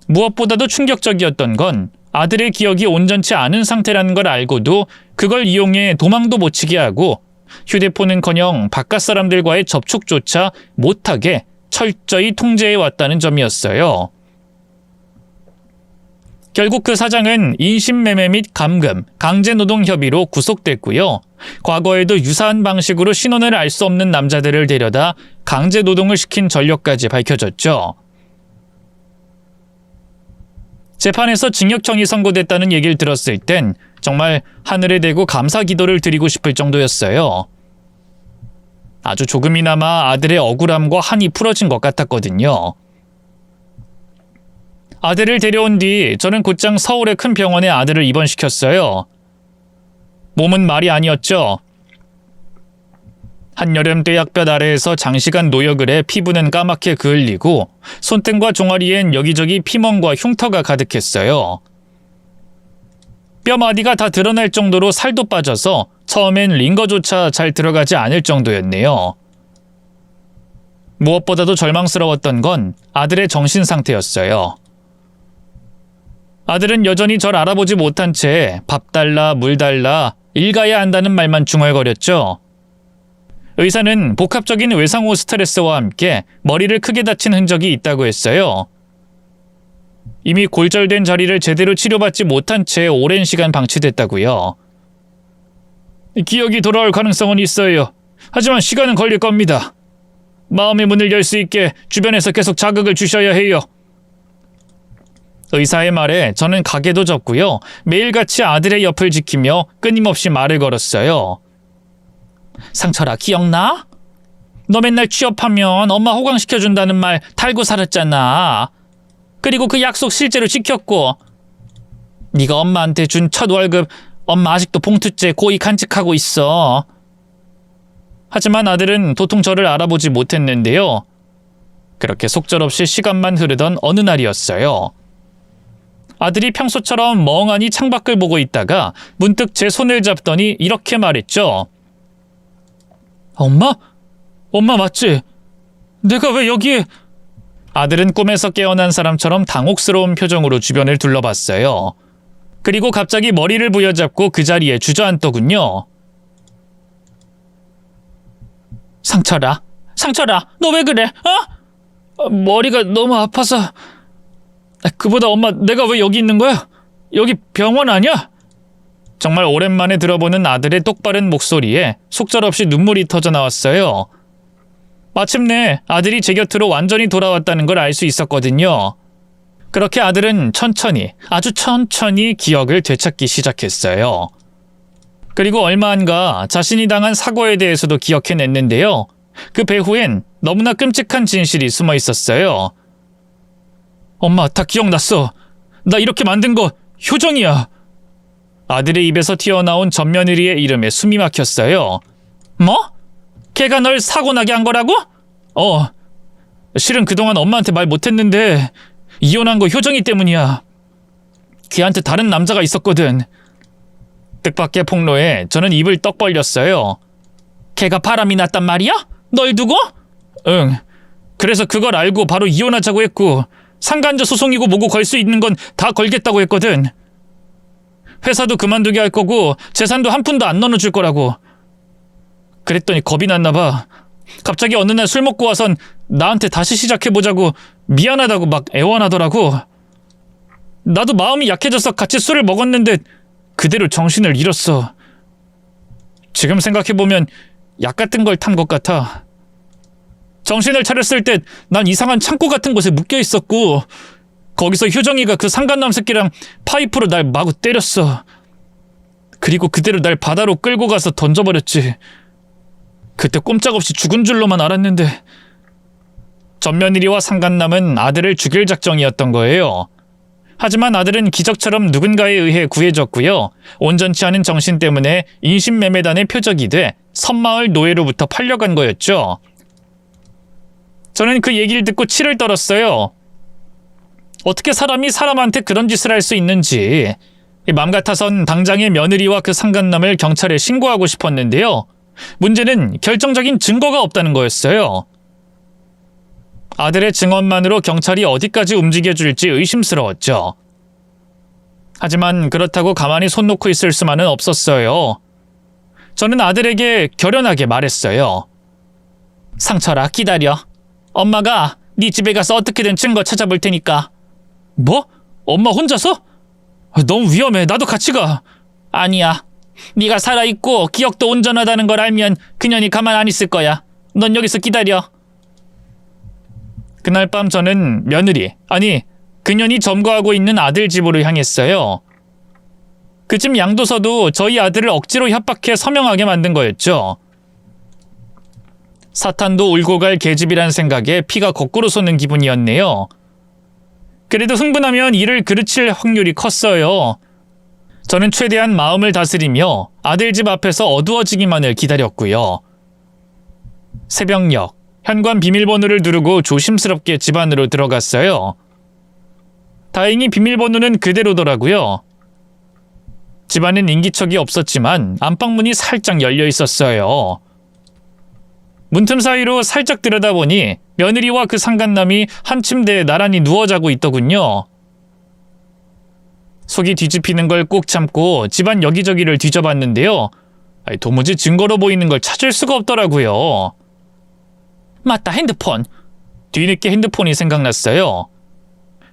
무엇보다도 충격적이었던 건 아들의 기억이 온전치 않은 상태라는 걸 알고도 그걸 이용해 도망도 못 치게 하고 휴대폰은커녕 바깥 사람들과의 접촉조차 못하게 철저히 통제해왔다는 점이었어요. 결국 그 사장은 인신매매 및 감금, 강제노동 협의로 구속됐고요. 과거에도 유사한 방식으로 신원을 알 수 없는 남자들을 데려다 강제노동을 시킨 전력까지 밝혀졌죠. 재판에서 징역형이 선고됐다는 얘기를 들었을 땐 정말 하늘에 대고 감사 기도를 드리고 싶을 정도였어요. 아주 조금이나마 아들의 억울함과 한이 풀어진 것 같았거든요. 아들을 데려온 뒤 저는 곧장 서울의 큰 병원에 아들을 입원시켰어요. 몸은 말이 아니었죠. 한여름 떼약볕 아래에서 장시간 노역을 해 피부는 까맣게 그을리고 손등과 종아리엔 여기저기 피멍과 흉터가 가득했어요. 뼈마디가 다 드러날 정도로 살도 빠져서 처음엔 링거조차 잘 들어가지 않을 정도였네요. 무엇보다도 절망스러웠던 건 아들의 정신 상태였어요. 아들은 여전히 절 알아보지 못한 채 밥 달라, 물 달라, 일가야 한다는 말만 중얼거렸죠. 의사는 복합적인 외상후 스트레스와 함께 머리를 크게 다친 흔적이 있다고 했어요. 이미 골절된 자리를 제대로 치료받지 못한 채 오랜 시간 방치됐다고요. 기억이 돌아올 가능성은 있어요. 하지만 시간은 걸릴 겁니다. 마음의 문을 열 수 있게 주변에서 계속 자극을 주셔야 해요. 의사의 말에 저는 가게도 접고요. 매일같이 아들의 옆을 지키며 끊임없이 말을 걸었어요. 상철아, 기억나? 너 맨날 취업하면 엄마 호강시켜준다는 말 달고 살았잖아. 그리고 그 약속 실제로 지켰고 네가 엄마한테 준 첫 월급 엄마 아직도 봉투째 고이 간직하고 있어. 하지만 아들은 도통 저를 알아보지 못했는데요. 그렇게 속절없이 시간만 흐르던 어느 날이었어요. 아들이 평소처럼 멍하니 창밖을 보고 있다가 문득 제 손을 잡더니 이렇게 말했죠. 엄마? 엄마 맞지? 내가 왜 여기에... 아들은 꿈에서 깨어난 사람처럼 당혹스러운 표정으로 주변을 둘러봤어요. 그리고 갑자기 머리를 부여잡고 그 자리에 주저앉더군요. 상철아, 상철아, 너 왜 그래? 머리가 너무 아파서. 그보다 엄마, 내가 왜 여기 있는 거야? 여기 병원 아니야? 정말 오랜만에 들어보는 아들의 똑바른 목소리에 속절없이 눈물이 터져 나왔어요. 마침내 아들이 제 곁으로 완전히 돌아왔다는 걸 알 수 있었거든요. 그렇게 아들은 천천히, 아주 천천히 기억을 되찾기 시작했어요. 그리고 얼마 안가 자신이 당한 사고에 대해서도 기억해냈는데요. 그 배후엔 너무나 끔찍한 진실이 숨어 있었어요. 엄마, 다 기억났어. 나 이렇게 만든 거 효정이야. 아들의 입에서 튀어나온 맏며느리의 이름에 숨이 막혔어요. 뭐? 걔가 널 사고 나게 한 거라고? 실은 그동안 엄마한테 말 못했는데 이혼한 거 효정이 때문이야. 걔한테 다른 남자가 있었거든. 뜻밖의 폭로에 저는 입을 떡 벌렸어요. 걔가 바람이 났단 말이야? 널 두고? 응. 그래서 그걸 알고 바로 이혼하자고 했고 상간자 소송이고 뭐고 걸 수 있는 건 다 걸겠다고 했거든. 회사도 그만두게 할 거고 재산도 한 푼도 안 나눠줄 거라고. 그랬더니 겁이 났나 봐. 갑자기 어느 날 술 먹고 와선 나한테 다시 시작해보자고 미안하다고 막 애원하더라고. 나도 마음이 약해져서 같이 술을 먹었는데 그대로 정신을 잃었어. 지금 생각해보면 약 같은 걸 탄 것 같아. 정신을 차렸을 때 난 이상한 창고 같은 곳에 묶여있었고 거기서 효정이가 그 상간남 새끼랑 파이프로 날 마구 때렸어. 그리고 그대로 날 바다로 끌고 가서 던져버렸지. 그때 꼼짝없이 죽은 줄로만 알았는데 맏며느리와 상간남은 아들을 죽일 작정이었던 거예요. 하지만 아들은 기적처럼 누군가에 의해 구해졌고요. 온전치 않은 정신 때문에 인신매매단의 표적이 돼 섬마을 노예로부터 팔려간 거였죠. 저는 그 얘기를 듣고 치를 떨었어요. 어떻게 사람이 사람한테 그런 짓을 할 수 있는지. 맘 같아선 당장의 며느리와 그 상간남을 경찰에 신고하고 싶었는데요. 문제는 결정적인 증거가 없다는 거였어요. 아들의 증언만으로 경찰이 어디까지 움직여줄지 의심스러웠죠. 하지만 그렇다고 가만히 손 놓고 있을 수만은 없었어요. 저는 아들에게 결연하게 말했어요. 상철아, 기다려. 엄마가 네 집에 가서 어떻게든 증거 찾아볼 테니까. 뭐? 엄마 혼자서? 너무 위험해. 나도 같이 가. 아니야. 네가 살아있고 기억도 온전하다는 걸 알면 그년이 가만 안 있을 거야. 넌 여기서 기다려. 그날 밤 저는 며느리, 아니 그년이 점거하고 있는 아들 집으로 향했어요. 그 집 양도서도 저희 아들을 억지로 협박해 서명하게 만든 거였죠. 사탄도 울고 갈 계집이란 생각에 피가 거꾸로 솟는 기분이었네요. 그래도 흥분하면 이를 그르칠 확률이 컸어요. 저는 최대한 마음을 다스리며 아들 집 앞에서 어두워지기만을 기다렸고요. 새벽녘, 현관 비밀번호를 누르고 조심스럽게 집 안으로 들어갔어요. 다행히 비밀번호는 그대로더라고요. 집안엔 인기척이 없었지만 안방문이 살짝 열려 있었어요. 문틈 사이로 살짝 들여다보니 며느리와 그 상간남이 한 침대에 나란히 누워 자고 있더군요. 속이 뒤집히는 걸 꾹 참고 집안 여기저기를 뒤져봤는데요. 도무지 증거로 보이는 걸 찾을 수가 없더라고요. 맞다, 핸드폰. 뒤늦게 핸드폰이 생각났어요.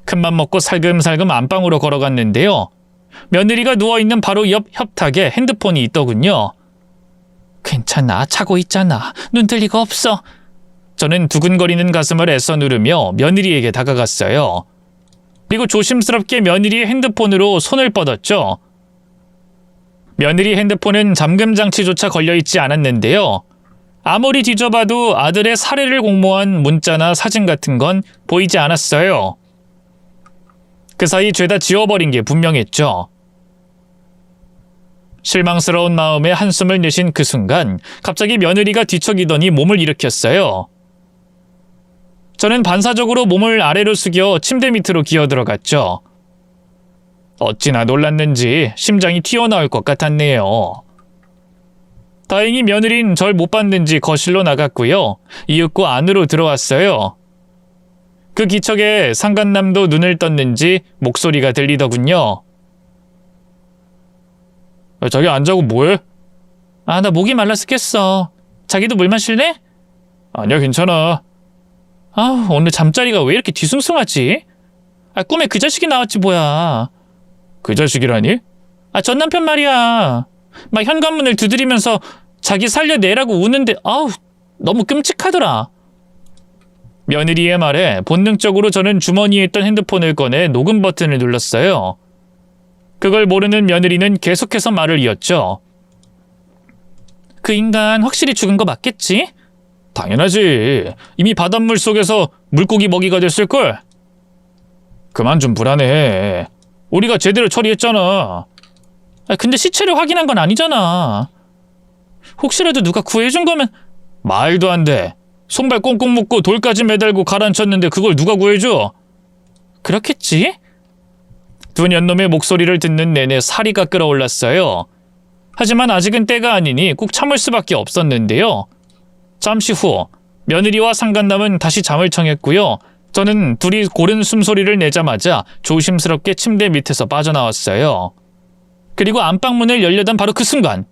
큰맘 먹고 살금살금 안방으로 걸어갔는데요. 며느리가 누워있는 바로 옆 협탁에 핸드폰이 있더군요. 괜찮아, 자고 있잖아. 눈 뜰 리가 없어. 저는 두근거리는 가슴을 애써 누르며 며느리에게 다가갔어요. 그리고 조심스럽게 며느리의 핸드폰으로 손을 뻗었죠. 며느리 핸드폰은 잠금 장치조차 걸려있지 않았는데요. 아무리 뒤져봐도 아들의 살해를 공모한 문자나 사진 같은 건 보이지 않았어요. 그 사이 죄다 지워버린 게 분명했죠. 실망스러운 마음에 한숨을 내쉰 그 순간 갑자기 며느리가 뒤척이더니 몸을 일으켰어요. 저는 반사적으로 몸을 아래로 숙여 침대 밑으로 기어들어갔죠. 어찌나 놀랐는지 심장이 튀어나올 것 같았네요. 다행히 며느린 절 못 봤는지 거실로 나갔고요. 이윽고 안으로 들어왔어요. 그 기척에 상간남도 눈을 떴는지 목소리가 들리더군요. 자기 안 자고 뭐해? 나 목이 말라서 깼어. 자기도 물 마실래? 아니야, 괜찮아. 아, 오늘 잠자리가 왜 이렇게 뒤숭숭하지? 아, 꿈에 그 자식이 나왔지 뭐야. 그 자식이라니? 아, 전 남편 말이야. 막 현관문을 두드리면서 자기 살려내라고 우는데 아우, 너무 끔찍하더라. 며느리의 말에 본능적으로 저는 주머니에 있던 핸드폰을 꺼내 녹음 버튼을 눌렀어요. 그걸 모르는 며느리는 계속해서 말을 이었죠. 그 인간 확실히 죽은 거 맞겠지? 당연하지. 이미 바닷물 속에서 물고기 먹이가 됐을걸. 그만 좀 불안해. 우리가 제대로 처리했잖아. 아, 근데 시체를 확인한 건 아니잖아. 혹시라도 누가 구해준 거면. 말도 안 돼. 손발 꽁꽁 묶고 돌까지 매달고 가라앉혔는데 그걸 누가 구해줘? 그렇겠지? 두 년놈의 목소리를 듣는 내내 사리가 끓어올랐어요. 하지만 아직은 때가 아니니 꼭 참을 수밖에 없었는데요. 잠시 후 며느리와 상간남은 다시 잠을 청했고요. 저는 둘이 고른 숨소리를 내자마자 조심스럽게 침대 밑에서 빠져나왔어요. 그리고 안방문을 열려던 바로 그 순간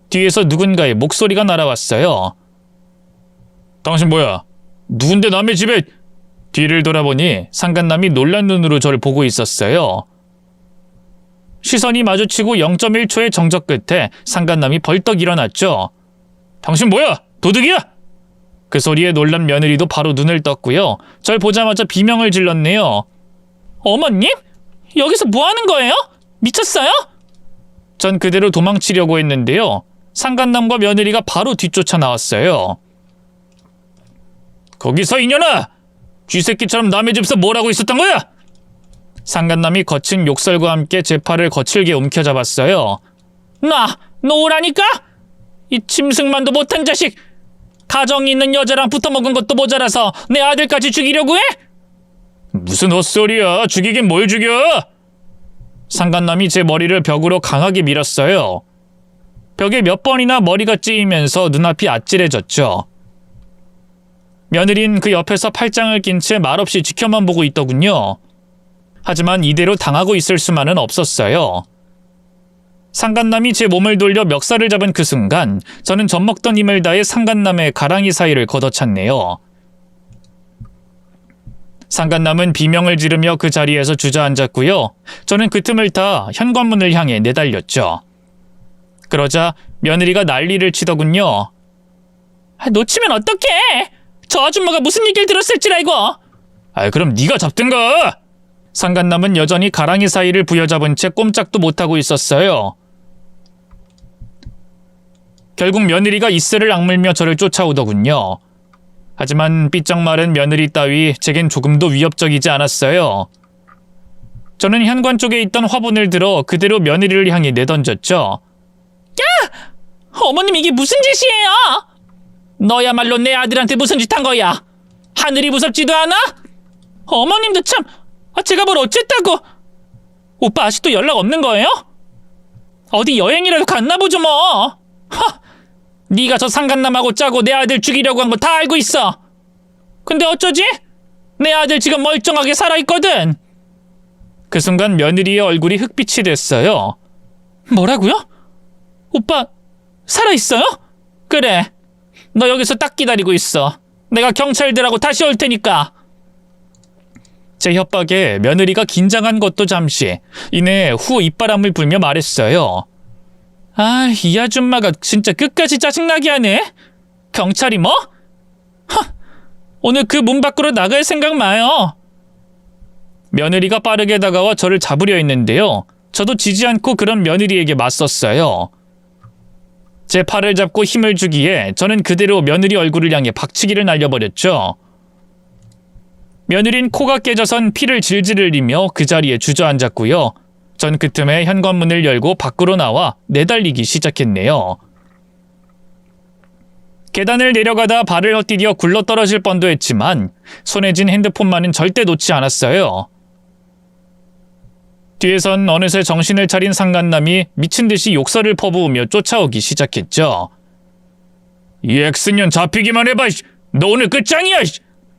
뒤에서 누군가의 목소리가 날아왔어요. 당신 뭐야? 누군데 남의 집에... 뒤를 돌아보니 상간남이 놀란 눈으로 저를 보고 있었어요. 시선이 마주치고 0.1초의 정적 끝에 상간남이 벌떡 일어났죠. 당신 뭐야? 도둑이야? 그 소리에 놀란 며느리도 바로 눈을 떴고요. 절 보자마자 비명을 질렀네요. 어머님? 여기서 뭐 하는 거예요? 미쳤어요? 전 그대로 도망치려고 했는데요. 상간남과 며느리가 바로 뒤쫓아 나왔어요. 거기서 이년아! 쥐새끼처럼 남의 집에서 뭘 하고 있었던 거야? 상간남이 거친 욕설과 함께 제 팔을 거칠게 움켜잡았어요. 놓으라니까? 이 짐승만도 못한 자식! 가정이 있는 여자랑 붙어먹은 것도 모자라서 내 아들까지 죽이려고 해? 무슨 헛소리야. 죽이긴 뭘 죽여? 상간남이 제 머리를 벽으로 강하게 밀었어요. 벽에 몇 번이나 머리가 찌이면서 눈앞이 아찔해졌죠. 며느린 그 옆에서 팔짱을 낀 채 말없이 지켜만 보고 있더군요. 하지만 이대로 당하고 있을 수만은 없었어요. 상간남이 제 몸을 돌려 멱살을 잡은 그 순간 저는 젖먹던 힘을 다해 상간남의 가랑이 사이를 걷어찼네요. 상간남은 비명을 지르며 그 자리에서 주저앉았고요. 저는 그 틈을 타 현관문을 향해 내달렸죠. 그러자 며느리가 난리를 치더군요. 놓치면 어떡해? 저 아줌마가 무슨 얘기를 들었을지라 이거. 그럼 네가 잡든가. 상간남은 여전히 가랑이 사이를 부여잡은 채 꼼짝도 못하고 있었어요. 결국 며느리가 이슬을 악물며 저를 쫓아오더군요. 하지만 삐쩍 마른 며느리 따위 제겐 조금도 위협적이지 않았어요. 저는 현관 쪽에 있던 화분을 들어 그대로 며느리를 향해 내던졌죠. 야! 어머님 이게 무슨 짓이에요? 너야말로 내 아들한테 무슨 짓 한 거야? 하늘이 무섭지도 않아? 어머님도 참... 제가 뭘 어쨌다고... 오빠 아직도 연락 없는 거예요? 어디 여행이라도 갔나 보죠 뭐. 네가 저 상간남하고 짜고 내 아들 죽이려고 한 거 다 알고 있어. 근데 어쩌지? 내 아들 지금 멀쩡하게 살아있거든. 그 순간 며느리의 얼굴이 흑빛이 됐어요. 뭐라고요? 오빠 살아있어요? 그래. 너 여기서 딱 기다리고 있어. 내가 경찰들하고 다시 올 테니까. 제 협박에 며느리가 긴장한 것도 잠시, 이내 후 입바람을 불며 말했어요. 이 아줌마가 진짜 끝까지 짜증나게 하네. 경찰이 뭐? 오늘 그 문 밖으로 나갈 생각 마요. 며느리가 빠르게 다가와 저를 잡으려 했는데요. 저도 지지 않고 그런 며느리에게 맞섰어요. 제 팔을 잡고 힘을 주기에 저는 그대로 며느리 얼굴을 향해 박치기를 날려버렸죠. 며느린 코가 깨져선 피를 질질 흘리며 그 자리에 주저앉았고요. 전 그 틈에 현관문을 열고 밖으로 나와 내달리기 시작했네요. 계단을 내려가다 발을 헛디뎌 굴러떨어질 뻔도 했지만 손에 쥔 핸드폰만은 절대 놓지 않았어요. 뒤에선 어느새 정신을 차린 상간남이 미친 듯이 욕설을 퍼부으며 쫓아오기 시작했죠. 이 X년 잡히기만 해봐. 너 오늘 끝장이야.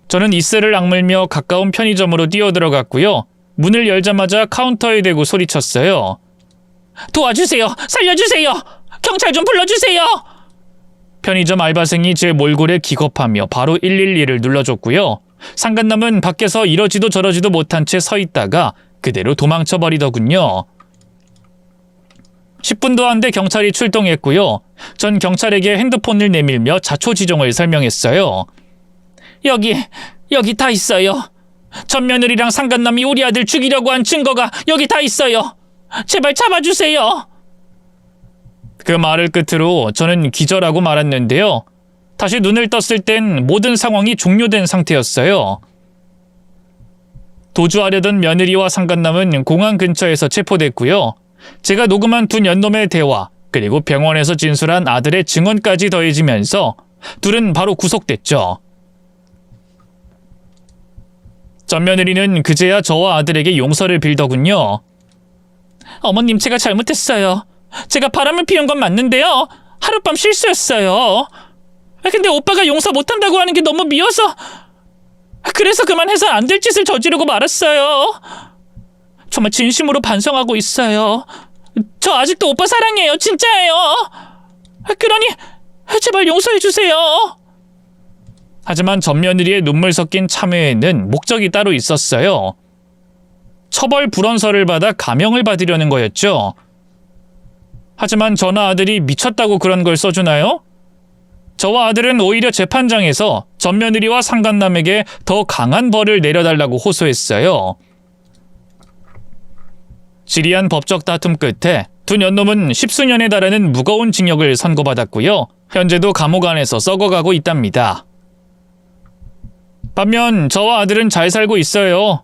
저는 이슬을 악물며 가까운 편의점으로 뛰어들어갔고요. 문을 열자마자 카운터에 대고 소리쳤어요. 도와주세요. 살려주세요. 경찰 좀 불러주세요. 편의점 알바생이 제 몰골에 기겁하며 바로 112를 눌러줬고요. 상간남은 밖에서 이러지도 저러지도 못한 채 서 있다가 그대로 도망쳐 버리더군요. 10분도 안 돼 경찰이 출동했고요. 전 경찰에게 핸드폰을 내밀며 자초지종을 설명했어요. 여기 다 있어요. 전 며느리랑 상간남이 우리 아들 죽이려고 한 증거가 여기 다 있어요. 제발 잡아주세요. 그 말을 끝으로 저는 기절하고 말았는데요. 다시 눈을 떴을 땐 모든 상황이 종료된 상태였어요. 도주하려던 며느리와 상간남은 공항 근처에서 체포됐고요. 제가 녹음한 두 년놈의 대화, 그리고 병원에서 진술한 아들의 증언까지 더해지면서 둘은 바로 구속됐죠. 전 며느리는 그제야 저와 아들에게 용서를 빌더군요. 어머님, 제가 잘못했어요. 제가 바람을 피운 건 맞는데요. 하룻밤 실수였어요. 근데 오빠가 용서 못한다고 하는 게 너무 미워서 그래서 그만해서 안 될 짓을 저지르고 말았어요. 정말 진심으로 반성하고 있어요. 저 아직도 오빠 사랑해요. 진짜예요. 그러니 제발 용서해 주세요. 하지만 전 며느리의 눈물 섞인 참회에는 목적이 따로 있었어요. 처벌 불원서를 받아 감형을 받으려는 거였죠. 하지만 저나 아들이 미쳤다고 그런 걸 써주나요? 저와 아들은 오히려 재판장에서 전 며느리와 상간남에게 더 강한 벌을 내려달라고 호소했어요. 지리한 법적 다툼 끝에 두 년놈은 10수년에 달하는 무거운 징역을 선고받았고요. 현재도 감옥 안에서 썩어가고 있답니다. 반면 저와 아들은 잘 살고 있어요.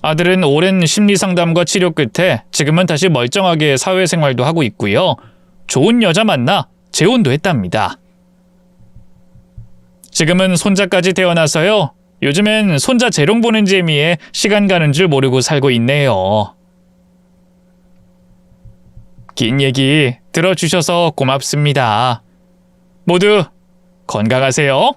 아들은 오랜 심리상담과 치료 끝에 지금은 다시 멀쩡하게 사회생활도 하고 있고요. 좋은 여자 만나 재혼도 했답니다. 지금은 손자까지 태어나서요. 요즘엔 손자 재롱 보는 재미에 시간 가는 줄 모르고 살고 있네요. 긴 얘기 들어주셔서 고맙습니다. 모두 건강하세요.